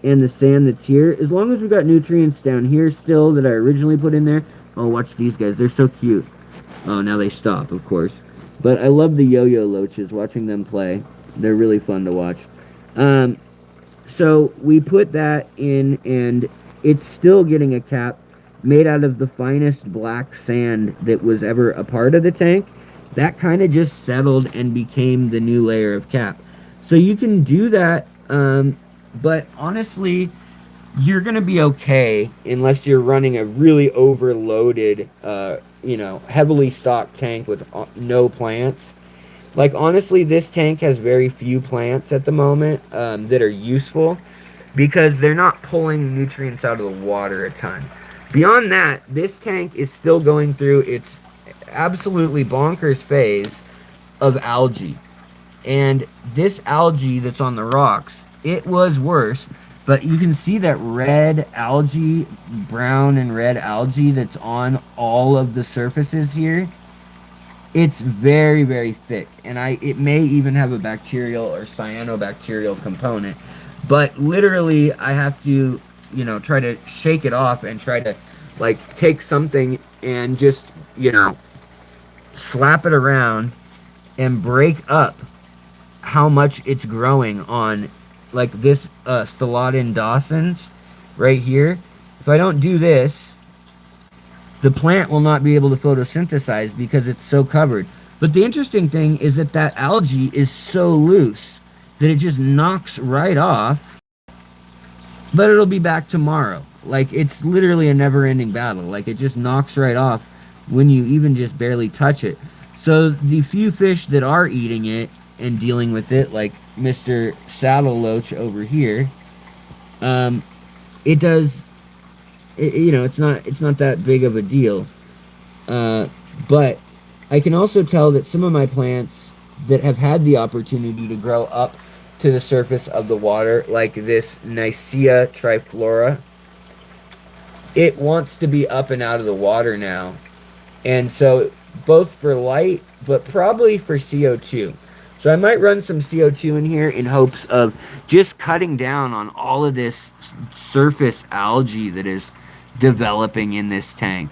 and the sand that's here, as long as we've got nutrients down here still that I originally put in there. Oh, watch these guys. They're so cute. Oh, now they stop, of course. But I love the yo-yo loaches, watching them play. They're really fun to watch. So we put that in, and it's still getting a cap made out of the finest black sand that was ever a part of the tank. That kind of just settled and became the new layer of cap. So you can do that, but honestly, you're going to be okay unless you're running a really overloaded, heavily stocked tank with no plants. Like, honestly, this tank has very few plants at the moment that are useful because they're not pulling nutrients out of the water a ton. Beyond that, this tank is still going through its absolutely bonkers phase of algae. And this algae that's on the rocks, it was worse, but you can see that red algae, brown and red algae that's on all of the surfaces here. It's very, very thick, and it may even have a bacterial or cyanobacterial component. But literally, I have to, try to shake it off and try to, take something and just, slap it around and break up how much it's growing on, like, this Stellodon Dawson's right here. If I don't do this, the plant will not be able to photosynthesize because it's so covered. But the interesting thing is that algae is so loose that it just knocks right off, but it'll be back tomorrow. Like, it's literally a never-ending battle. Like, it just knocks right off when you even just barely touch it. So the few fish that are eating it and dealing with it, like Mr. Saddle Loach over here, It does, it's not that big of a deal. Uh, but I can also tell that some of my plants that have had the opportunity to grow up to the surface of the water, like this Nicea triflora, it wants to be up and out of the water now. And so, both for light, but probably for CO2. So I might run some CO2 in here in hopes of just cutting down on all of this surface algae that is developing in this tank.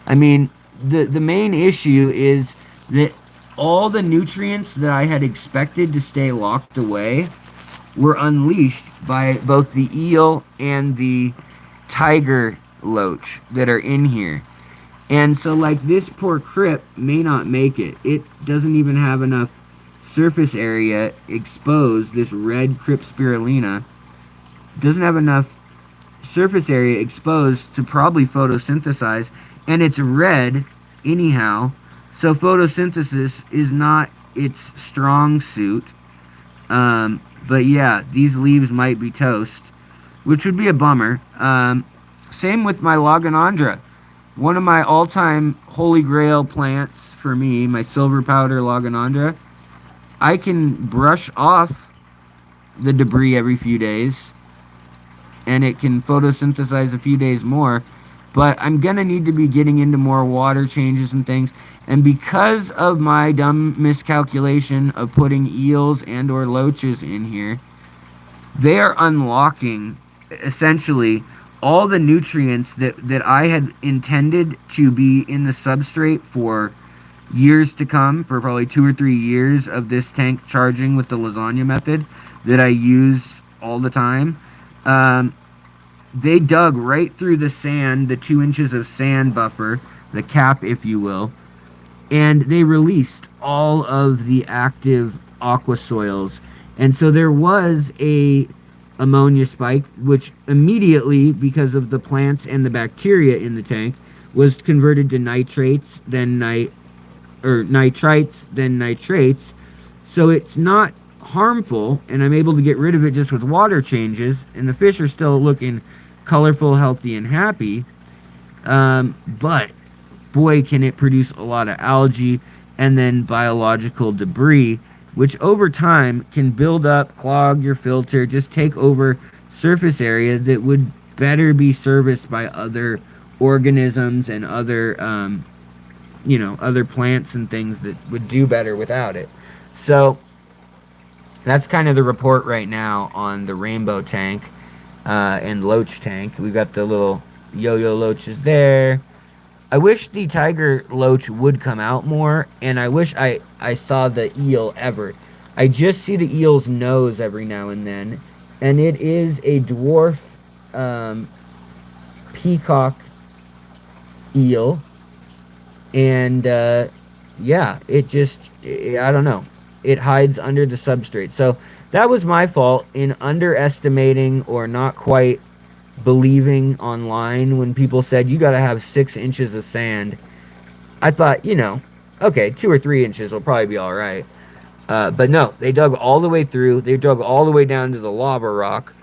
I mean, the main issue is that all the nutrients that I had expected to stay locked away were unleashed by both the eel and the tiger loach that are in here. And so, like, this poor crip may not make it. It doesn't even have enough surface area exposed. This red crip spirulina doesn't have enough surface area exposed to probably photosynthesize. And it's red anyhow. So photosynthesis is not its strong suit. But yeah, these leaves might be toast, which would be a bummer. Same with my Loganandra. One of my all-time holy grail plants for me, my silver powder Loganandra, I can brush off the debris every few days, and it can photosynthesize a few days more, but I'm going to need to be getting into more water changes and things, and because of my dumb miscalculation of putting eels and or loaches in here, they are unlocking, essentially, all the nutrients that I had intended to be in the substrate for years to come, for probably 2 or 3 years of this tank charging with the lasagna method that I use all the time. They dug right through the sand, the 2 inches of sand buffer, the cap, if you will, and they released all of the active aqua soils. And so there was a ammonia spike, which immediately, because of the plants and the bacteria in the tank, was converted to nitrates, then nitrites, then nitrates. So it's not harmful, and I'm able to get rid of it just with water changes, and the fish are still looking colorful, healthy, and happy. But boy, can it produce a lot of algae and then biological debris, which over time can build up, clog your filter, just take over surface area that would better be serviced by other organisms and other, other plants and things that would do better without it. So that's kind of the report right now on the rainbow tank and loach tank. We've got the little yo-yo loaches there. I wish the tiger loach would come out more, and I wish I saw the eel ever. I just see the eel's nose every now and then, and it is a dwarf peacock eel, and yeah, I don't know. It hides under the substrate. So that was my fault in underestimating or not quite believing online when people said you got to have 6 inches of sand. I thought, okay, 2 or 3 inches will probably be all right. But no, they dug all the way through. They dug all the way down to the lava rock,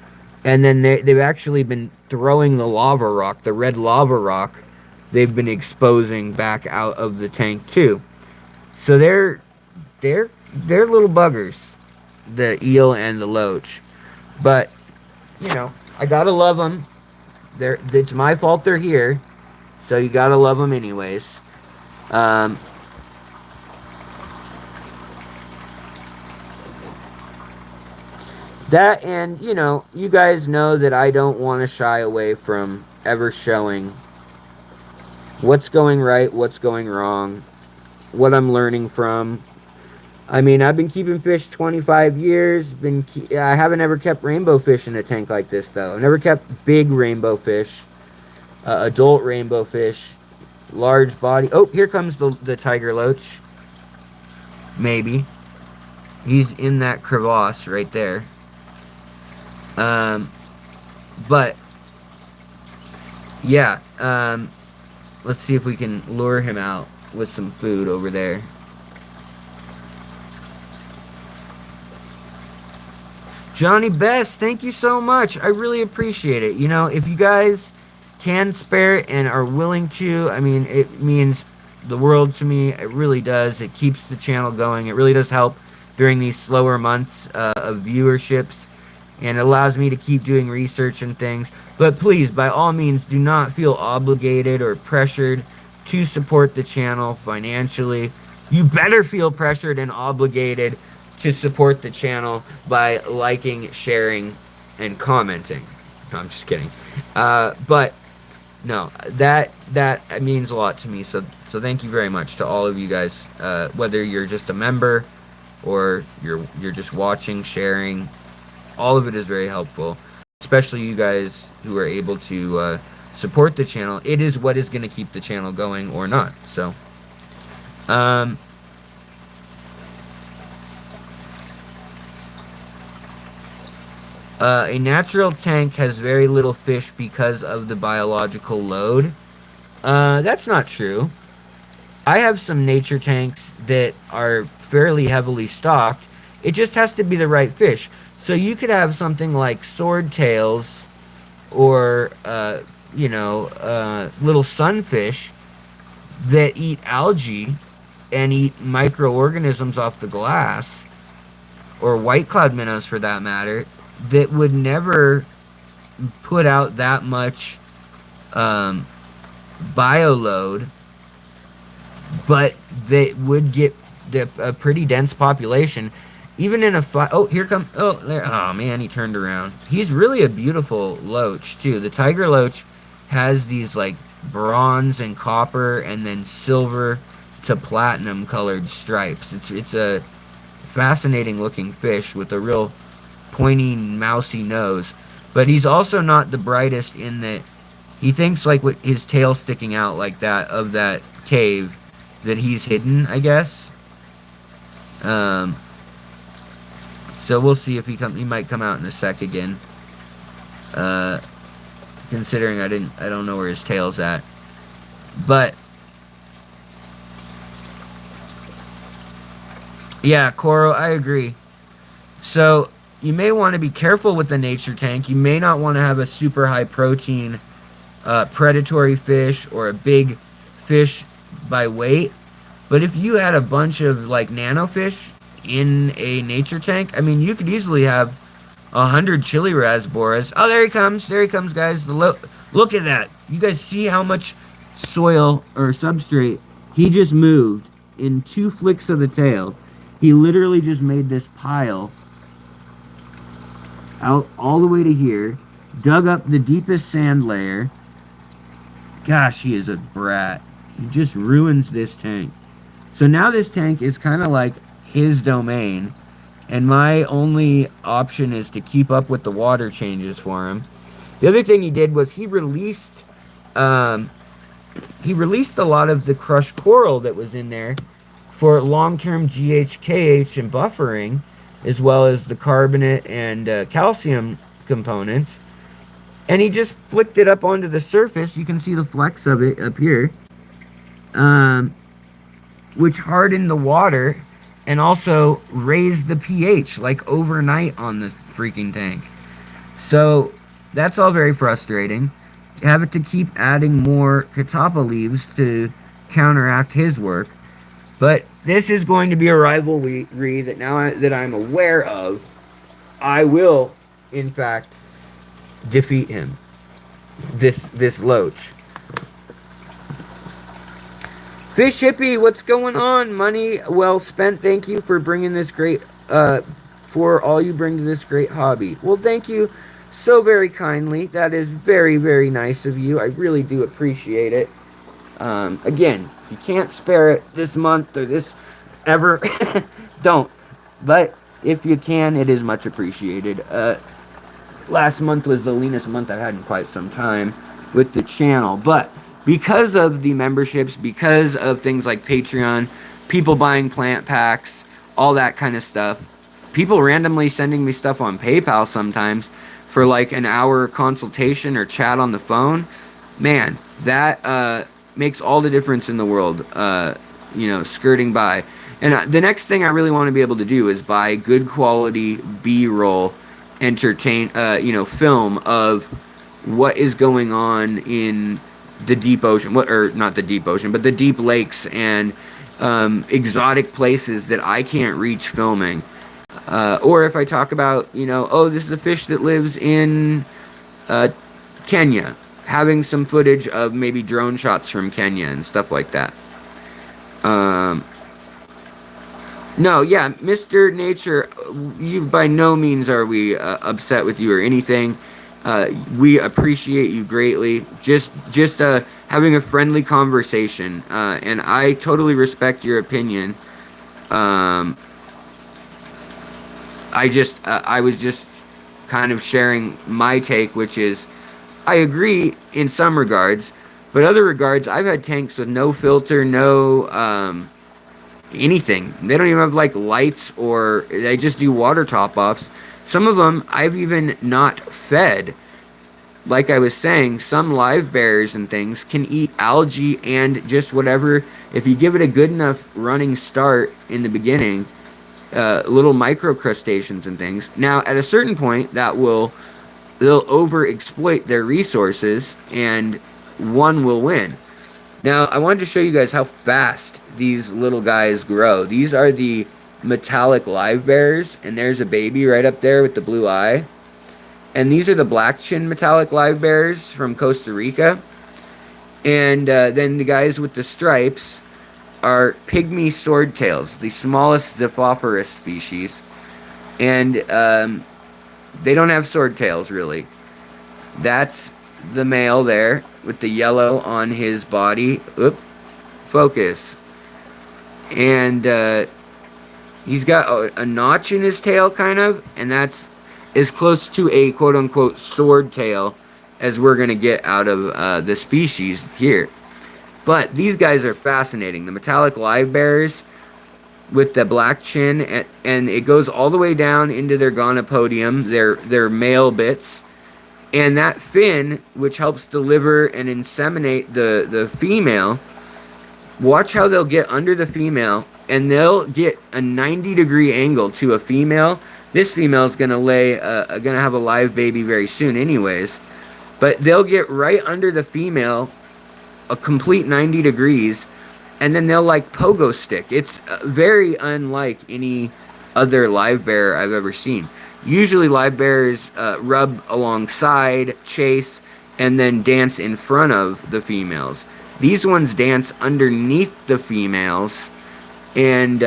and then they've actually been throwing the lava rock, the red lava rock. They've been exposing back out of the tank too. So they're little buggers, the eel and the loach. But I gotta love them. It's my fault they're here, so you gotta love them anyways. That, and you guys know that I don't want to shy away from ever showing what's going right, what's going wrong, what I'm learning from. I mean, I've been keeping fish 25 years. I haven't ever kept rainbow fish in a tank like this, though. I've never kept big rainbow fish, adult rainbow fish, large body. Oh, here comes the tiger loach. Maybe. He's in that crevasse right there. But, yeah. Let's see if we can lure him out with some food over there. Johnny Best, thank you so much. I really appreciate it. You know, if you guys can spare it and are willing to, I mean, it means the world to me. It really does. It keeps the channel going. It really does help during these slower months of viewerships, and it allows me to keep doing research and things. But please, by all means, do not feel obligated or pressured to support the channel financially. You better feel pressured and obligated to support the channel by liking, sharing, and commenting. No, I'm just kidding. But no, that means a lot to me. So thank you very much to all of you guys. Whether you're just a member or you're just watching, sharing, all of it is very helpful. Especially you guys who are able to support the channel. It is what is going to keep the channel going or not. So, a natural tank has very little fish because of the biological load. That's not true. I have some nature tanks that are fairly heavily stocked. It just has to be the right fish. So you could have something like swordtails or, little sunfish that eat algae and eat microorganisms off the glass, or white cloud minnows for that matter, that would never put out that much bioload, but they would get a pretty dense population. Even in a here come, oh man, he turned around. He's really a beautiful loach too. The tiger loach has these like bronze and copper and then silver to platinum colored stripes. It's a fascinating looking fish with a real pointy mousy nose, but he's also not the brightest in that he thinks like with his tail sticking out like that of that cave that he's hidden, I guess. So we'll see if he might come out in a sec again. Considering I don't know where his tail's at. But yeah, Koro, I agree. So you may want to be careful with the nature tank. You may not want to have a super high protein predatory fish or a big fish by weight. But if you had a bunch of like nano fish in a nature tank, I mean, you could easily have 100 chili rasboras. Oh, there he comes, guys. Look at that. You guys see how much soil or substrate he just moved in 2 flicks of the tail. He literally just made this pile out all the way to here, dug up the deepest sand layer. Gosh, he is a brat. He just ruins this tank. So now this tank is kind of like his domain, and my only option is to keep up with the water changes for him. The other thing he did was he released a lot of the crushed coral that was in there for long-term GHKH and buffering, as well as the carbonate and calcium components. And he just flicked it up onto the surface. You can see the flecks of it up here, which hardened the water and also raised the pH like overnight on the freaking tank. So that's all very frustrating. You have to keep adding more catappa leaves to counteract his work. But this is going to be a rivalry that now that I'm aware of, I will, in fact, defeat him. This loach. Fish Hippie, what's going on? Money well spent. Thank you for bringing this great, for all you bring to this great hobby. Well, thank you so very kindly. That is very, very nice of you. I really do appreciate it. Again, if you can't spare it this month or this ever, don't. But if you can, it is much appreciated. Last month was the leanest month I've had in quite some time with the channel. But because of the memberships, because of things like Patreon, people buying plant packs, all that kind of stuff, people randomly sending me stuff on PayPal sometimes for like an hour consultation or chat on the phone, man, that makes all the difference in the world, skirting by. And the next thing I really want to be able to do is buy good quality B-roll film of what is going on in the deep ocean, or not the deep ocean, but the deep lakes and exotic places that I can't reach filming. Or if I talk about, oh, this is a fish that lives in uh, Kenya, having some footage of maybe drone shots from Kenya and stuff like that. No, yeah, Mr. Nature, you by no means are we upset with you or anything. We appreciate you greatly. Just having a friendly conversation, and I totally respect your opinion. Um, I was just kind of sharing my take, which is I agree in some regards, but other regards, I've had tanks with no filter, no anything. They don't even have like lights, or they just do water top offs. Some of them I've even not fed. Like I was saying, some live bears and things can eat algae and just whatever. If you give it a good enough running start in the beginning, little microcrustaceans and things. Now, at a certain point, they'll overexploit their resources, and one will win. Now, I wanted to show you guys how fast these little guys grow. These are the metallic live bears, and there's a baby right up there with the blue eye. And these are the black chin metallic live bears from Costa Rica. And then the guys with the stripes are pygmy swordtails, the smallest Ziphophorus species. And they don't have swordtails, really. That's the male there with the yellow on his body. Oop, focus. And he's got a notch in his tail, kind of, and that's as close to a quote-unquote swordtail as we're going to get out of the species here. But these guys are fascinating. The metallic live bears with the black chin, and it goes all the way down into their gonopodium, their male bits. And that fin, which helps deliver and inseminate the female, watch how they'll get under the female, and they'll get a 90-degree angle to a female. This female is gonna have a live baby very soon, anyways. But they'll get right under the female, a complete 90 degrees, and then they'll like pogo stick. It's very unlike any other live bear I've ever seen. Usually live bears rub alongside, chase, and then dance in front of the females. These ones dance underneath the females, and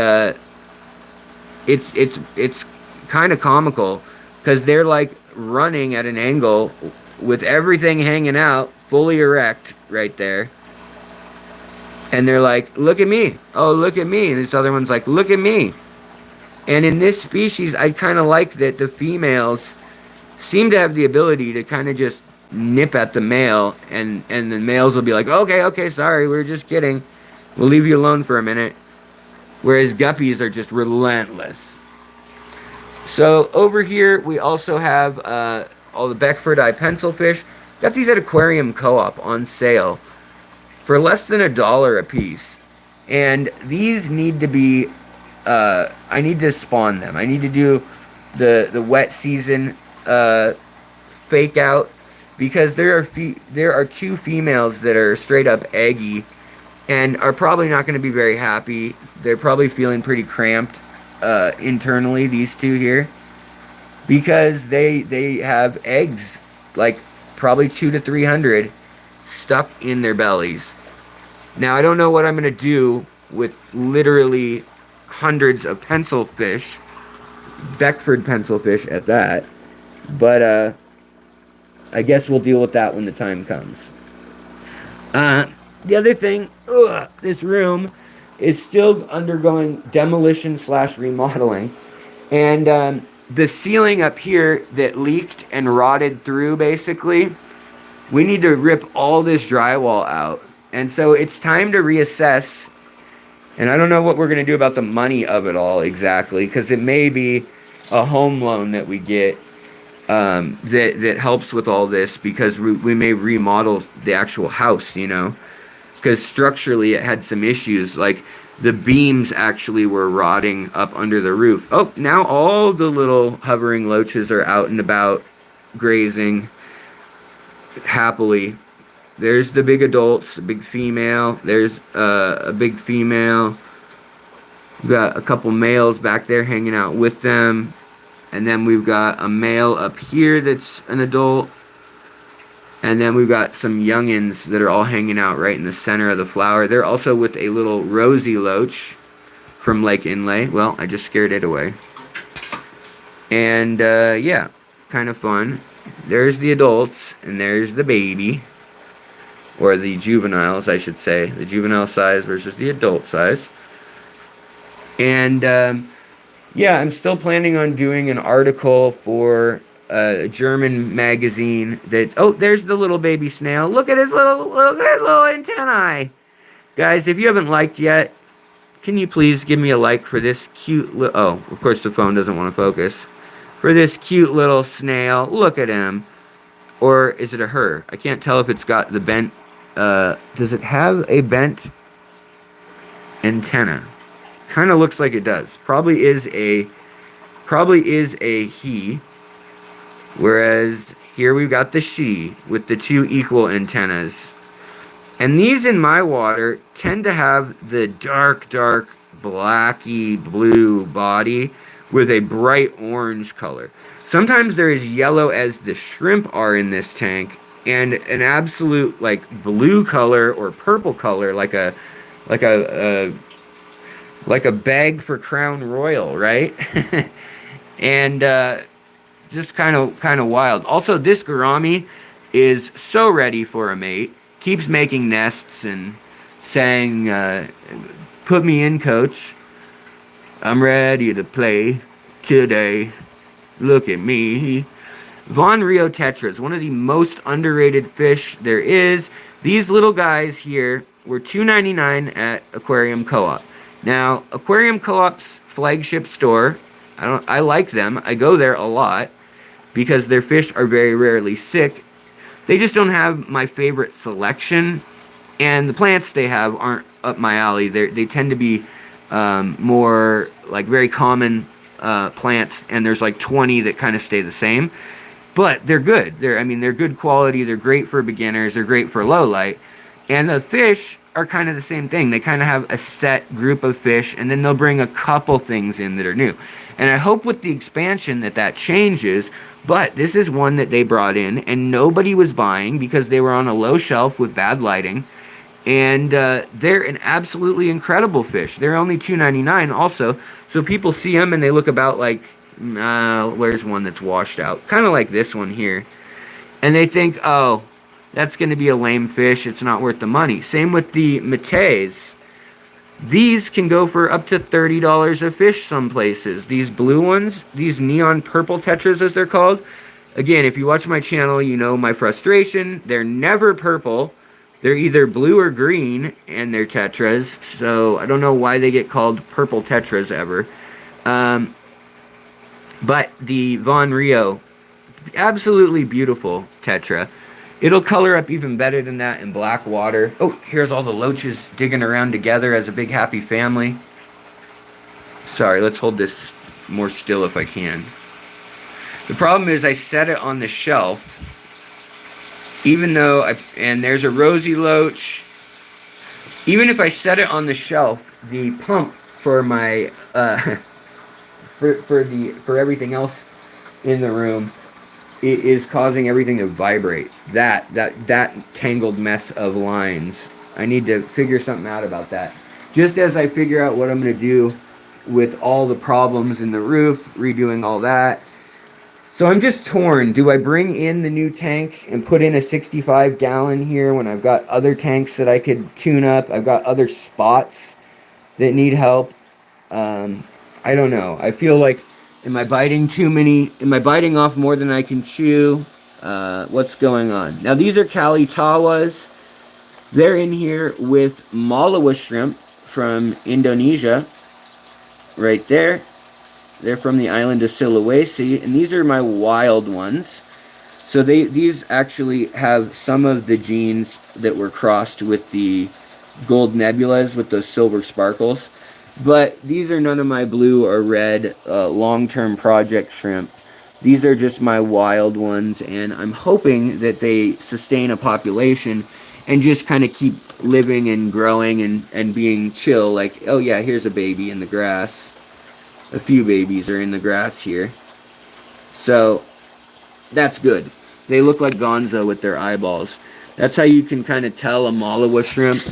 it's kind of comical because they're like running at an angle with everything hanging out, fully erect right there. And they're like, look at me. Oh, look at me. And this other one's like, look at me. And in this species, I kind of like that the females seem to have the ability to kind of just nip at the male, and the males will be like, okay, sorry, we're just kidding. We'll leave you alone for a minute. Whereas guppies are just relentless. So over here, we also have all the Beckford eye pencilfish. Got these at Aquarium Co-op on sale for less than $1 a piece. And these need to be, I need to spawn them. I need to do the wet season fake out, because there are two females that are straight up eggy and are probably not going to be very happy. They're probably feeling pretty cramped internally, these two here, because they have eggs, like probably 200 to 300 stuck in their bellies. Now, I don't know what I'm going to do with literally hundreds of pencilfish, Beckford pencilfish at that, but I guess we'll deal with that when the time comes. The other thing, this room is still undergoing demolition / remodeling, and the ceiling up here that leaked and rotted through, basically, we need to rip all this drywall out. And so it's time to reassess, and I don't know what we're going to do about the money of it all exactly, because it may be a home loan that we get that helps with all this, because we may remodel the actual house, because structurally it had some issues. Like, the beams actually were rotting up under the roof. Oh, now all the little hovering loaches are out and about, grazing happily. There's the big adults, a big female. There's a big female. We've got a couple males back there hanging out with them. And then we've got a male up here that's an adult. And then we've got some youngins that are all hanging out right in the center of the flower. They're also with a little rosy loach from Lake Inlay. Well, I just scared it away. And yeah, kind of fun. There's the adults, and there's the baby. Or the juveniles, I should say. The juvenile size versus the adult size. And yeah, I'm still planning on doing an article for a German magazine that... Oh, there's the little baby snail. Look at his little antennae. Guys, if you haven't liked yet, can you please give me a like for this cute little... Oh, of course the phone doesn't want to focus. For this cute little snail. Look at him. Or is it a her? I can't tell if it's got the bent... does it have a bent antenna? Kind of looks like it does. Probably is a he. Whereas here we've got the she with the two equal antennas. And these in my water tend to have the dark blacky blue body with a bright orange color. Sometimes they're as yellow as the shrimp are in this tank, and an absolute like blue color or purple color, like a bag for Crown Royal, right? And just kind of wild. Also, this gourami is so ready for a mate. Keeps making nests and saying, "Put me in, coach. I'm ready to play today. Look at me." Von Rio tetras, one of the most underrated fish there is. These little guys here were $2.99 at Aquarium Co-op. Now, Aquarium Co-op's flagship store, I like them. I go there a lot because their fish are very rarely sick. They just don't have my favorite selection, and the plants they have aren't up my alley. They tend to be more like very common plants, and there's like 20 that kind of stay the same. But they're good. They're good quality. They're great for beginners. They're great for low light. And the fish are kind of the same thing. They kind of have a set group of fish, and then they'll bring a couple things in that are new. And I hope with the expansion that changes, but this is one that they brought in, and nobody was buying because they were on a low shelf with bad lighting. And they're an absolutely incredible fish. They're only $2.99 also, so people see them and they look about like, where's one that's washed out? Kind of like this one here. And they think, oh, that's going to be a lame fish. It's not worth the money. Same with the mates. These can go for up to $30 a fish some places. These blue ones, these neon purple tetras as they're called. Again, if you watch my channel, you know my frustration. They're never purple. They're either blue or green, and they're tetras. So I don't know why they get called purple tetras ever. But the Von Rio, absolutely beautiful tetra. It'll color up even better than that in black water. Oh, here's all the loaches digging around together as a big happy family. Sorry, let's hold this more still if I can. The problem is I set it on the shelf. Even though, and there's a rosy loach. Even if I set it on the shelf, the pump for my, for everything else in the room, it is causing everything to vibrate. That tangled mess of lines. I need to figure something out about that. Just as I figure out what I'm going to do with all the problems in the roof, redoing all that. So I'm just torn. Do I bring in the new tank and put in a 65-gallon here when I've got other tanks that I could tune up? I've got other spots that need help. I don't know. I feel like, am I biting too many? Am I biting off more than I can chew? What's going on? Now, these are Kalitawas. They're in here with Malawa shrimp from Indonesia. Right there. They're from the island of Sulawesi. And these are my wild ones. So these actually have some of the genes that were crossed with the gold nebulas with those silver sparkles. But these are none of my blue or red long-term project shrimp. These are just my wild ones, and I'm hoping that they sustain a population and just kind of keep living and growing and being chill. Like, oh yeah, here's a baby in the grass. A few babies are in the grass here. So that's good. They look like Gonzo with their eyeballs. That's how you can kind of tell a Malawa shrimp,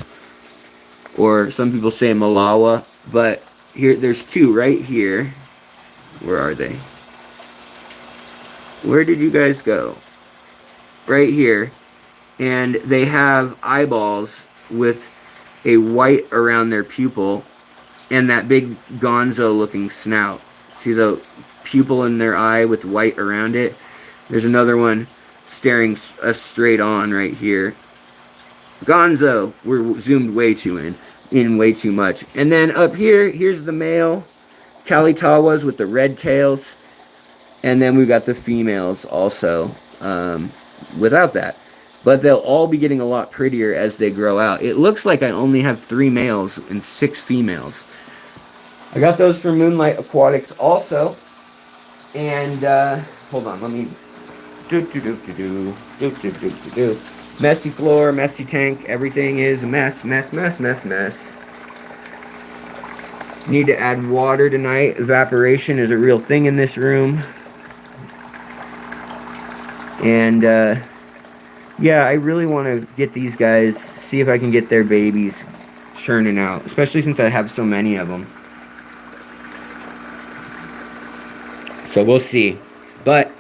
or some people say Malawa. But here, there's two right here. Where are they? Where did you guys go? Right here. And they have eyeballs with a white around their pupil and that big Gonzo looking snout. See the pupil in their eye with white around it? There's another one staring us straight on right here. Gonzo. We're zoomed way too in way too much. And then up here, here's the male Kalitawas with the red tails. And then we've got the females also without that. But they'll all be getting a lot prettier as they grow out. It looks like I only have 3 males and 6 females. I got those from Moonlight Aquatics also. And hold on, let me messy floor, messy tank. Everything is a mess. Need to add water tonight. Evaporation is a real thing in this room. And yeah, I really want to get these guys, see if I can get their babies churning out, especially since I have so many of them. So we'll see. But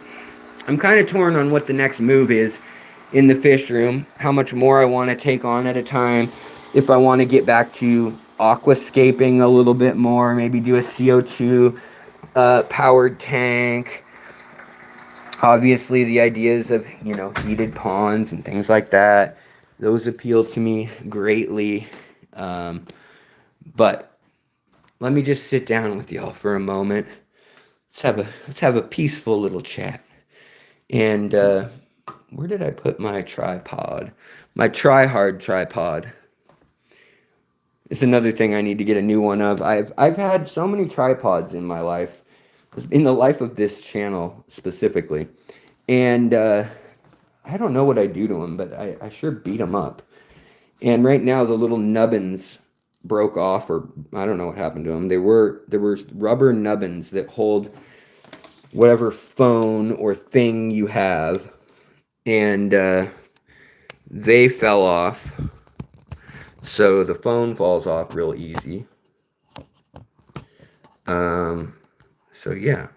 I'm kind of torn on what the next move is in the fish room, how much more I want to take on at a time, if I want to get back to aquascaping a little bit more, maybe do a CO2 powered tank. Obviously, the ideas of, you know, heated ponds and things like that, those appeal to me greatly. But let me just sit down with y'all for a moment. Let's have a peaceful little chat. And where did I put my tripod? My try-hard tripod. It's another thing I need to get a new one of. I've had so many tripods in my life, in the life of this channel specifically, and I don't know what I do to them, but I sure beat them up. And right now the little nubbins broke off, or I don't know what happened to them. There were rubber nubbins that hold whatever phone or thing you have, and they fell off. So the phone falls off real easy. So yeah.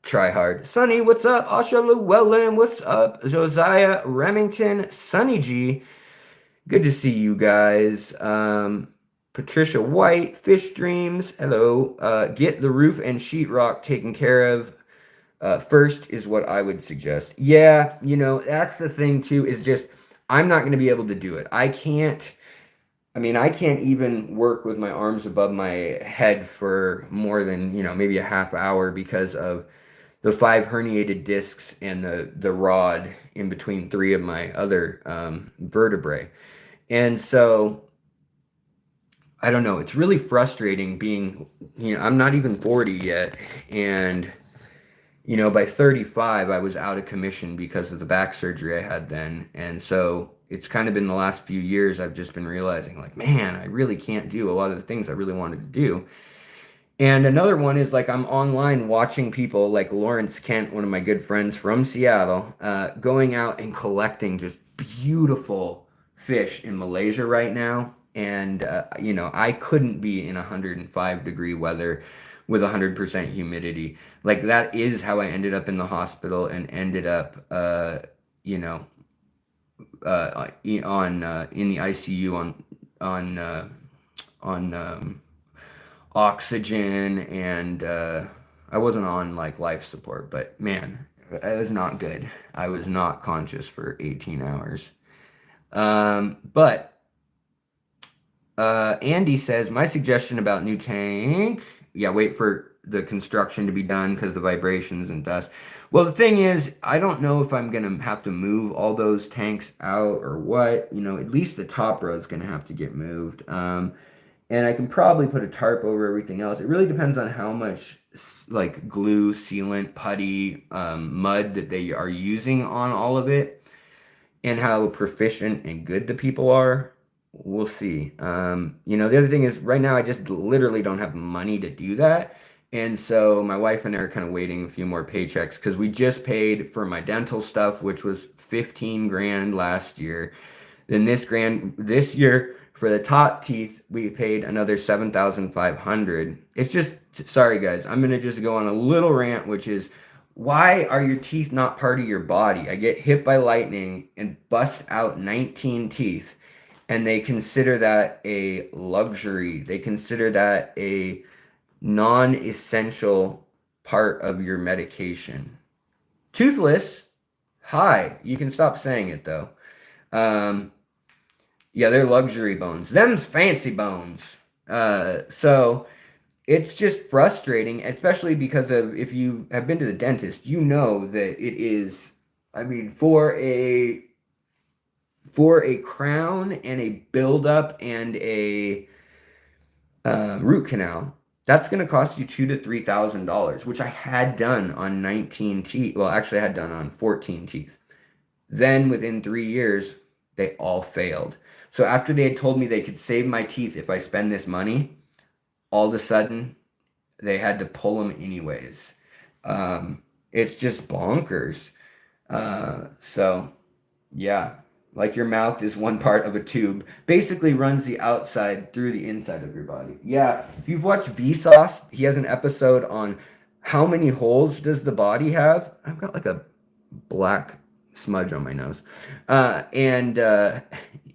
Try hard. Sunny, what's up? Asha Llewellyn, what's up? Josiah Remington, Sunny G. Good to see you guys. Patricia White, Fish Dreams, hello. Get the roof and sheetrock taken care of first is what I would suggest. Yeah, you know, that's the thing too, is just, I'm not going to be able to do it. I can't even work with my arms above my head for more than, you know, maybe a half hour because of the 5 herniated discs and the rod in between 3 of my other vertebrae. And so, I don't know, it's really frustrating being, you know, I'm not even 40 yet, and, you know, by 35, I was out of commission because of the back surgery I had then, and so it's kind of been the last few years I've just been realizing, like, man, I really can't do a lot of the things I really wanted to do. And another one is, like, I'm online watching people like Lawrence Kent, one of my good friends from Seattle, going out and collecting just beautiful fish in Malaysia right now. And, you know, I couldn't be in 105-degree weather with 100% humidity. Like, that is how I ended up in the hospital and ended up, you know, in the ICU on oxygen, and I wasn't on like life support, but man, it was not good. I was not conscious for 18 hours. But Andy says, my suggestion about new tank. Yeah, wait for the construction to be done because the vibrations and dust. Well, the thing is, I don't know if I'm gonna have to move all those tanks out or what. You know, at least the top row is gonna have to get moved. And I can probably put a tarp over everything else. It really depends on how much like glue, sealant, putty, mud that they are using on all of it, and how proficient and good the people are. We'll see. You know, the other thing is right now I just literally don't have money to do that. And so my wife and I are kind of waiting a few more paychecks because we just paid for my dental stuff, which was 15 grand last year. Then this year for the top teeth, we paid another 7,500. It's just sorry guys, I'm gonna just go on a little rant, which is why are your teeth not part of your body? I get hit by lightning and bust out 19 teeth, and they consider that a luxury. They consider that a non-essential part of your medication. Toothless, hi. You can stop saying it though. Um, yeah, they're luxury bones. Them's fancy bones. So it's just frustrating, especially because of if you have been to the dentist, you know that it is, I mean, for a crown and a buildup and a root canal, that's going to cost you $2,000 to $3,000, which I had done on 19 teeth. Well, actually, I had done on 14 teeth. Then within 3 years, they all failed. So after they had told me they could save my teeth if I spend this money, all of a sudden they had to pull them anyways. It's just bonkers. So yeah, like your mouth is one part of a tube, basically runs the outside through the inside of your body. Yeah, if you've watched Vsauce, he has an episode on how many holes does the body have. I've got like a black smudge on my nose. And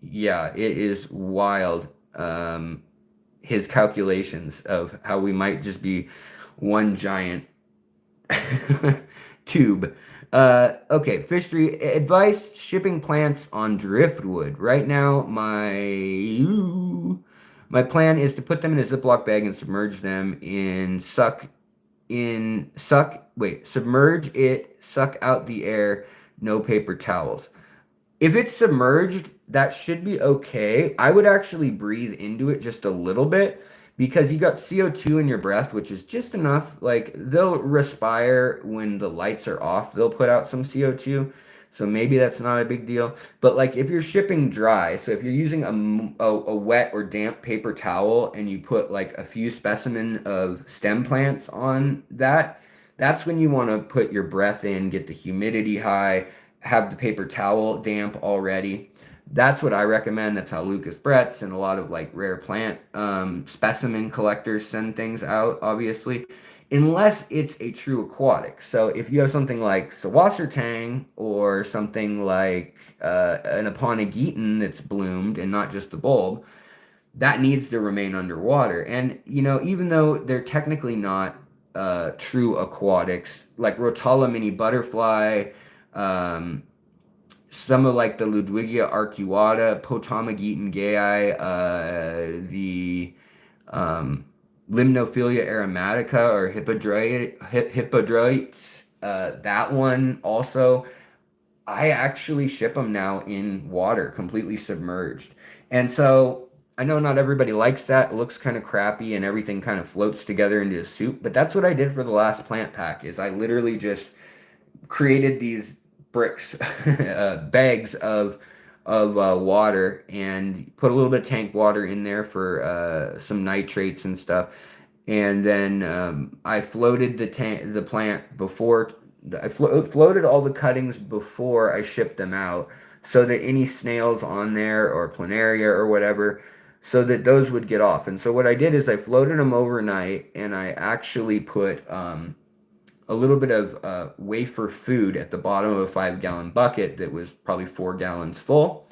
yeah, it is wild. His calculations of how we might just be one giant tube. Okay, fishery advice: shipping plants on driftwood. Right now, my plan is to put them in a Ziploc bag and submerge them in submerge it, suck out the air, no paper towels. If it's submerged, that should be okay. I would actually breathe into it just a little bit because you got CO2 in your breath, which is just enough. Like they'll respire when the lights are off, they'll put out some CO2. So maybe that's not a big deal. But like if you're shipping dry, so if you're using a wet or damp paper towel and you put like a few specimen of stem plants on that, that's when you want to put your breath in, get the humidity high, have the paper towel damp already. That's what I recommend. That's how Lucas Bretz and a lot of like rare plant specimen collectors send things out, obviously, unless it's a true aquatic. So if you have something like Sawassertang or something like an Aponogeton that's bloomed and not just the bulb, that needs to remain underwater. And, you know, even though they're technically not true aquatics, like Rotala mini butterfly, um, some of like the Ludwigia arcuata, Potamogeton gayi, the Limnophilia aromatica or hippodroites, that one also. I actually ship them now in water, completely submerged. And so I know not everybody likes that. It looks kind of crappy and everything kind of floats together into a soup, but that's what I did for the last plant pack is I literally just created these bricks, bags of water, and put a little bit of tank water in there for some nitrates and stuff. And then I floated the plant before. Floated all the cuttings before I shipped them out, so that any snails on there or planaria or whatever, so that those would get off. And so what I did is I floated them overnight, and I actually put a little bit of wafer food at the bottom of a 5-gallon bucket that was probably 4 gallons full.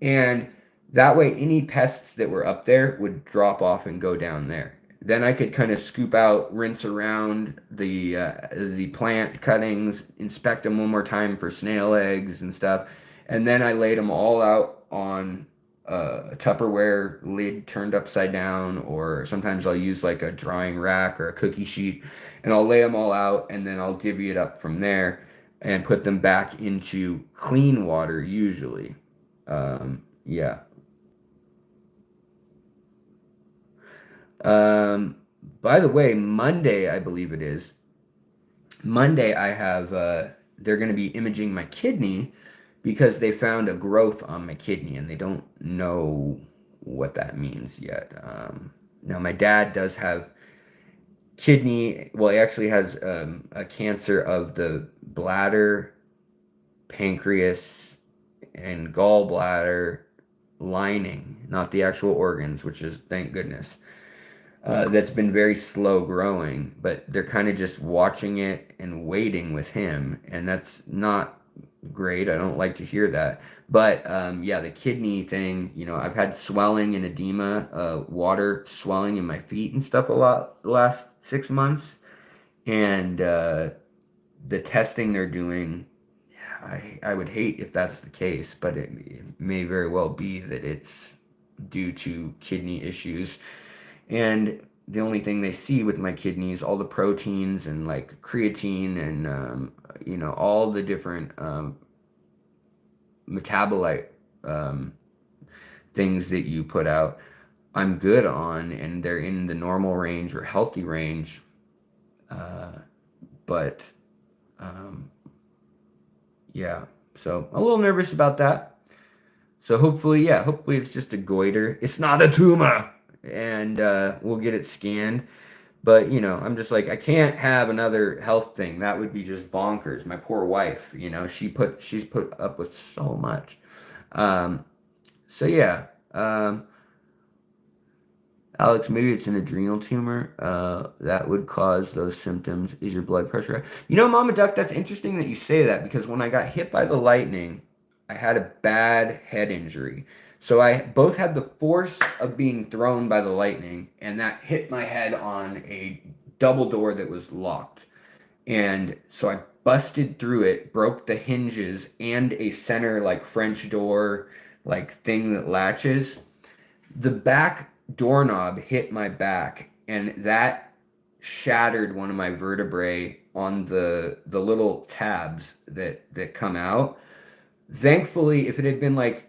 And that way, any pests that were up there would drop off and go down there. Then I could kind of scoop out, rinse around the plant cuttings, inspect them one more time for snail eggs and stuff. And then I laid them all out on a Tupperware lid turned upside down, or sometimes I'll use like a drying rack or a cookie sheet, and I'll lay them all out, and then I'll divvy it up from there and put them back into clean water usually. Yeah. Um, by the way, Monday, I believe it is. Monday, I have they're going to be imaging my kidney because they found a growth on my kidney and they don't know what that means yet. Now, my dad does have kidney, well, he actually has a cancer of the bladder, pancreas, and gallbladder lining, not the actual organs, which is thank goodness. That's been very slow growing, but they're kind of just watching it and waiting with him, and that's not great. I don't like to hear that. But yeah, the kidney thing, I've had swelling and edema, water swelling in my feet and stuff a lot the last 6 months, and the testing they're doing, I would hate if that's the case, but it may very well be that it's due to kidney issues. And the only thing they see with my kidneys, all the proteins and like creatine and all the different metabolite things that you put out, I'm good on, and they're in the normal range or healthy range. But yeah, so I'm a little nervous about that. So hopefully it's just a goiter. It's not a tumor, and we'll get it scanned. But I'm just like, I can't have another health thing. That would be just bonkers. My poor wife, she's put up with so much. Um, so yeah, Alex, maybe it's an adrenal tumor that would cause those symptoms. Is your blood pressure high? Mama Duck, that's interesting that you say that because when I got hit by the lightning, I had a bad head injury. So I both had the force of being thrown by the lightning, and that hit my head on a double door that was locked. And so I busted through it, broke the hinges and a center like French door like thing that latches. The back doorknob hit my back, and that shattered one of my vertebrae on the little tabs that come out. Thankfully, if it had been like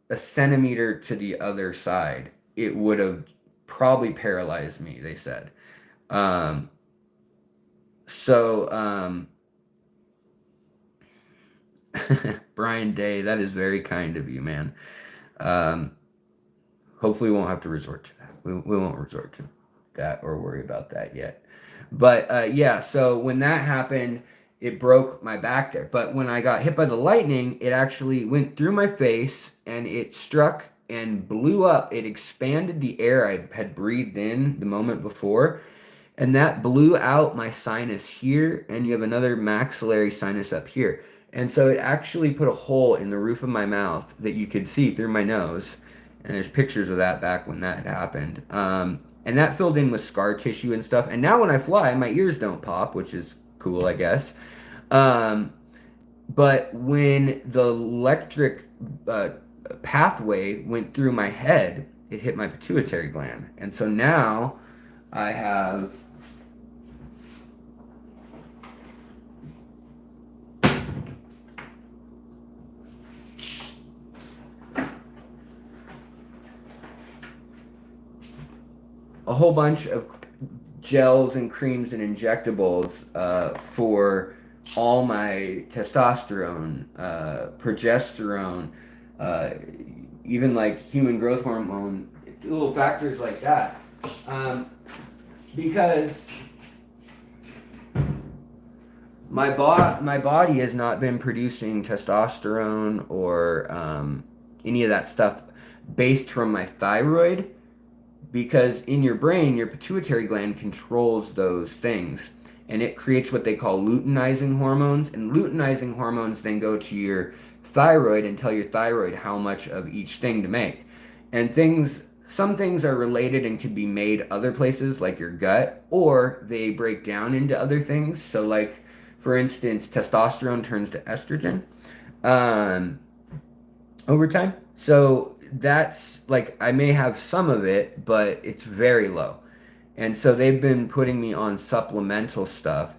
a centimeter to the other side, it would have probably paralyzed me, they said. Um, so, Brian Day, that is very kind of you, man. Um, Hopefully, we won't have to resort to that. We won't resort to that or worry about that yet. But yeah, so when that happened, it broke my back there. But when I got hit by the lightning, it actually went through my face and it struck and blew up. It expanded the air I had breathed in the moment before. And that blew out my sinus here. And you have another maxillary sinus up here. And so it actually put a hole in the roof of my mouth that you could see through my nose. And there's pictures of that back when that had happened. And that filled in with scar tissue and stuff. And now when I fly, my ears don't pop, which is cool, I guess. But when the electric pathway went through my head, it hit my pituitary gland. And so now I have a whole bunch of gels and creams and injectables for all my testosterone, progesterone, even like human growth hormone, little factors like that. Because my body has not been producing testosterone or any of that stuff based from my thyroid. Because in your brain, your pituitary gland controls those things, and it creates what they call luteinizing hormones, and luteinizing hormones then go to your thyroid and tell your thyroid how much of each thing to make. And some things are related and can be made other places, like your gut, or they break down into other things. So like, for instance, testosterone turns to estrogen over time. So that's like I may have some of it, but it's very low. And so they've been putting me on supplemental stuff,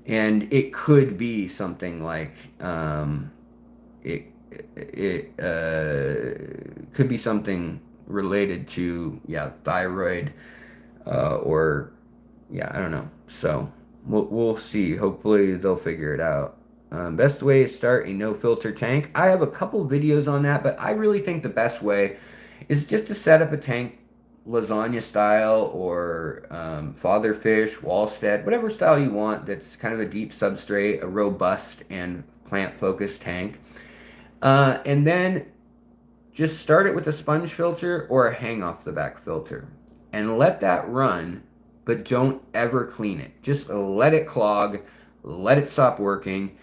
and it could be something like it it could be something related to thyroid or I don't know. So we'll see. Hopefully they'll figure it out. Best way to start a no filter tank. I have a couple videos on that, but I really think the best way is just to set up a tank lasagna style or father fish, Wallstead, whatever style you want that's kind of a deep substrate, a robust and plant focused tank. And then just start it with a sponge filter or a hang off the back filter and let that run, but don't ever clean it. Just let it clog, let it stop working,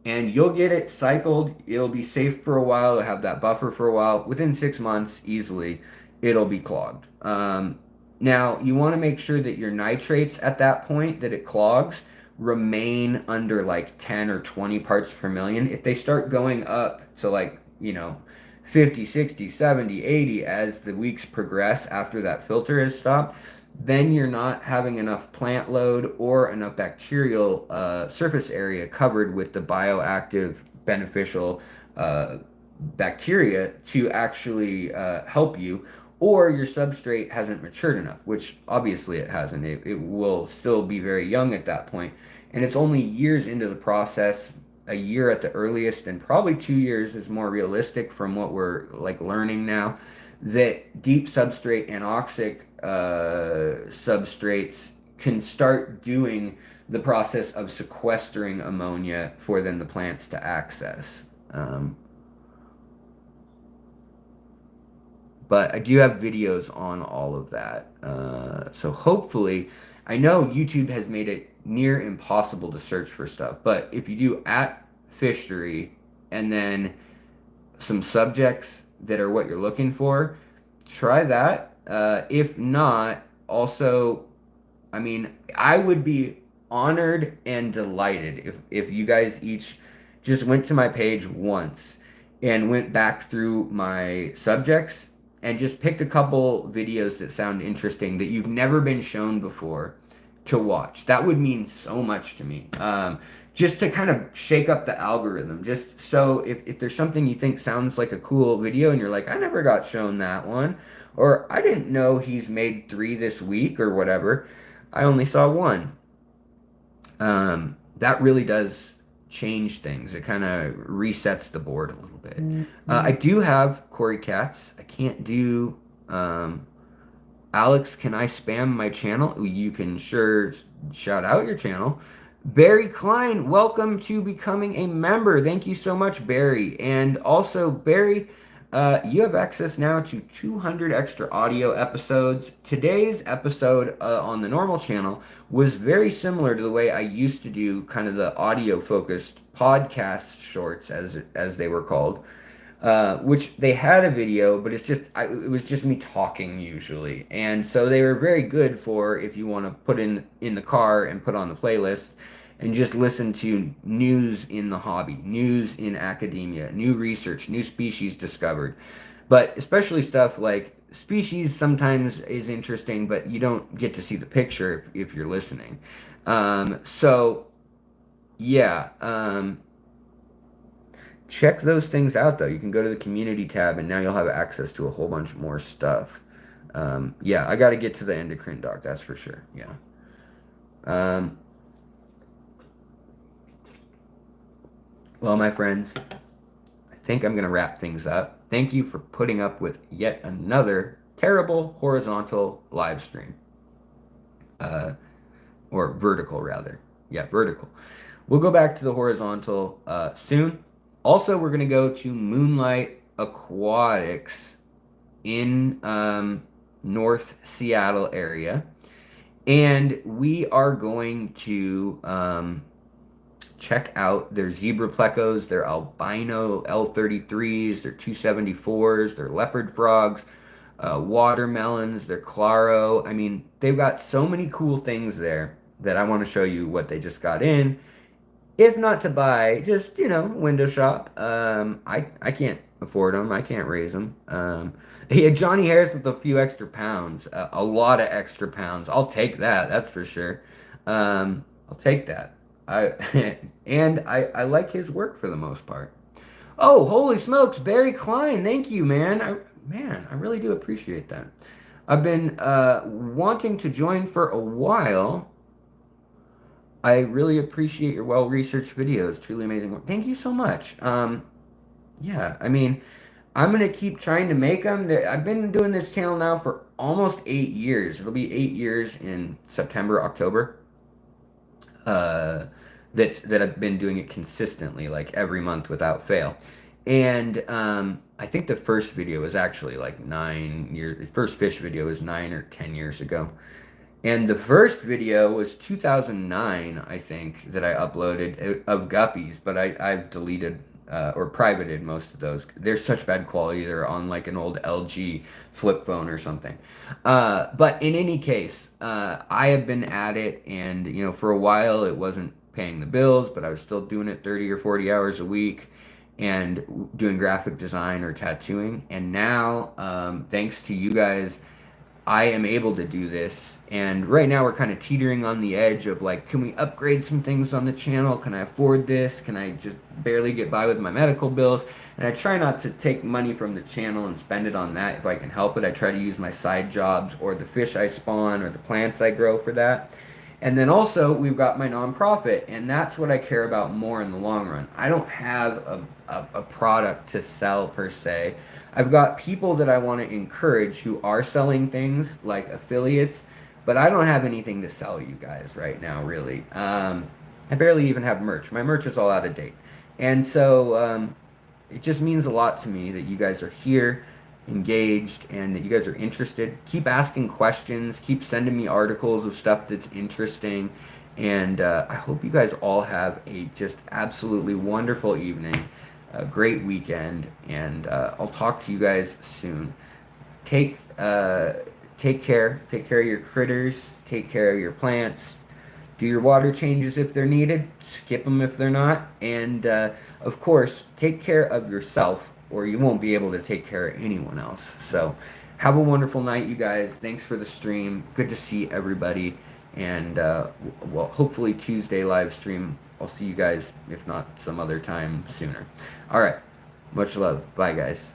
and you'll get it cycled. It'll be safe for a while, it'll have that buffer for a while. Within 6 months, easily, it'll be clogged. Now, you want to make sure that your nitrates at that point that it clogs remain under like 10 or 20 parts per million. If they start going up to like, 50, 60, 70, 80 as the weeks progress after that filter has stopped, then you're not having enough plant load or enough bacterial surface area covered with the bioactive beneficial bacteria to actually help you, or your substrate hasn't matured enough, which obviously it hasn't. It will still be very young at that point, and it's only years into the process, a year at the earliest, and probably 2 years is more realistic from what we're like learning now, that deep substrate anoxic substrates can start doing the process of sequestering ammonia for then the plants to access. But I do have videos on all of that. So hopefully, I know YouTube has made it near impossible to search for stuff, but if you do at fishery and then some subjects that are what you're looking for, try that. If not, also, I mean, I would be honored and delighted if you guys each just went to my page once and went back through my subjects and just picked a couple videos that sound interesting that you've never been shown before to watch. That would mean so much to me. Just to kind of shake up the algorithm. Just so if there's something you think sounds like a cool video and you're like, I never got shown that one, or I didn't know he's made 3 this week or whatever, I only saw one. That really does change things. It kind of resets the board a little bit. I do have Corey Cats. I can't do Alex, can I spam my channel? You can sure shout out your channel. Barry Klein, welcome to becoming a member. Thank you so much, Barry. And also, Barry, you have access now to 200 extra audio episodes. Today's episode on the normal channel was very similar to the way I used to do kind of the audio-focused podcast shorts, as they were called. Which they had a video, but it was just me talking usually, and so they were very good for if you want to put in the car and put on the playlist and just listen to news in the hobby, news in academia, new research, new species discovered, but especially stuff like species sometimes is interesting, but you don't get to see the picture if you're listening. So yeah. Check those things out, though. You can go to the community tab, and now you'll have access to a whole bunch more stuff. Yeah, I got to get to the endocrine doc, that's for sure. Yeah. Well, my friends, I think I'm going to wrap things up. Thank you for putting up with yet another terrible horizontal live stream. Or vertical, rather. Yeah, vertical. We'll go back to the horizontal soon. Also, we're going to go to Moonlight Aquatics in North Seattle area. And we are going to check out their zebra plecos, their albino L33s, their 274s, their leopard frogs, watermelons, their claro. I mean, they've got so many cool things there that I want to show you what they just got in. If not to buy, just, window shop. I can't afford them. I can't raise them. Yeah, Johnny Harris with a few extra pounds, a lot of extra pounds. I'll take that. That's for sure. I'll take that. I and I like his work for the most part. Oh, holy smokes, Barry Klein. Thank you, man. I really do appreciate that. I've been wanting to join for a while. I really appreciate your well-researched videos. Truly amazing work. Thank you so much. Yeah, I mean, I'm gonna keep trying to make them. I've been doing this channel now for almost 8 years. It'll be 8 years in September, October. Uh, that I've been doing it consistently, like every month without fail. And I think the first video was actually like 9 years. The first fish video was 9 or 10 years ago. And the first video was 2009, I think, that I uploaded of guppies, but I've deleted or privated most of those. They're such bad quality. They're on like an old LG flip phone or something. But in any case, I have been at it, and for a while it wasn't paying the bills, but I was still doing it 30 or 40 hours a week and doing graphic design or tattooing. And now, thanks to you guys, I am able to do this. And right now we're kind of teetering on the edge of like, can we upgrade some things on the channel? Can I afford this? Can I just barely get by with my medical bills? And I try not to take money from the channel and spend it on that if I can help it. I try to use my side jobs or the fish I spawn or the plants I grow for that. And then also we've got my nonprofit, and that's what I care about more in the long run. I don't have a product to sell per se. I've got people that I want to encourage who are selling things like affiliates, but I don't have anything to sell you guys right now, really. I barely even have merch. My merch is all out of date. And so it just means a lot to me that you guys are here, engaged, and that you guys are interested. Keep asking questions. Keep sending me articles of stuff that's interesting. And I hope you guys all have a just absolutely wonderful evening, a great weekend, and I'll talk to you guys soon. Take take care. Take care of your critters. Take care of your plants. Do your water changes if they're needed. Skip them if they're not. And of course, take care of yourself, or you won't be able to take care of anyone else. So, have a wonderful night, you guys. Thanks for the stream. Good to see everybody. And well, hopefully Tuesday live stream. I'll see you guys, if not some other time sooner. All right. Much love. Bye, guys.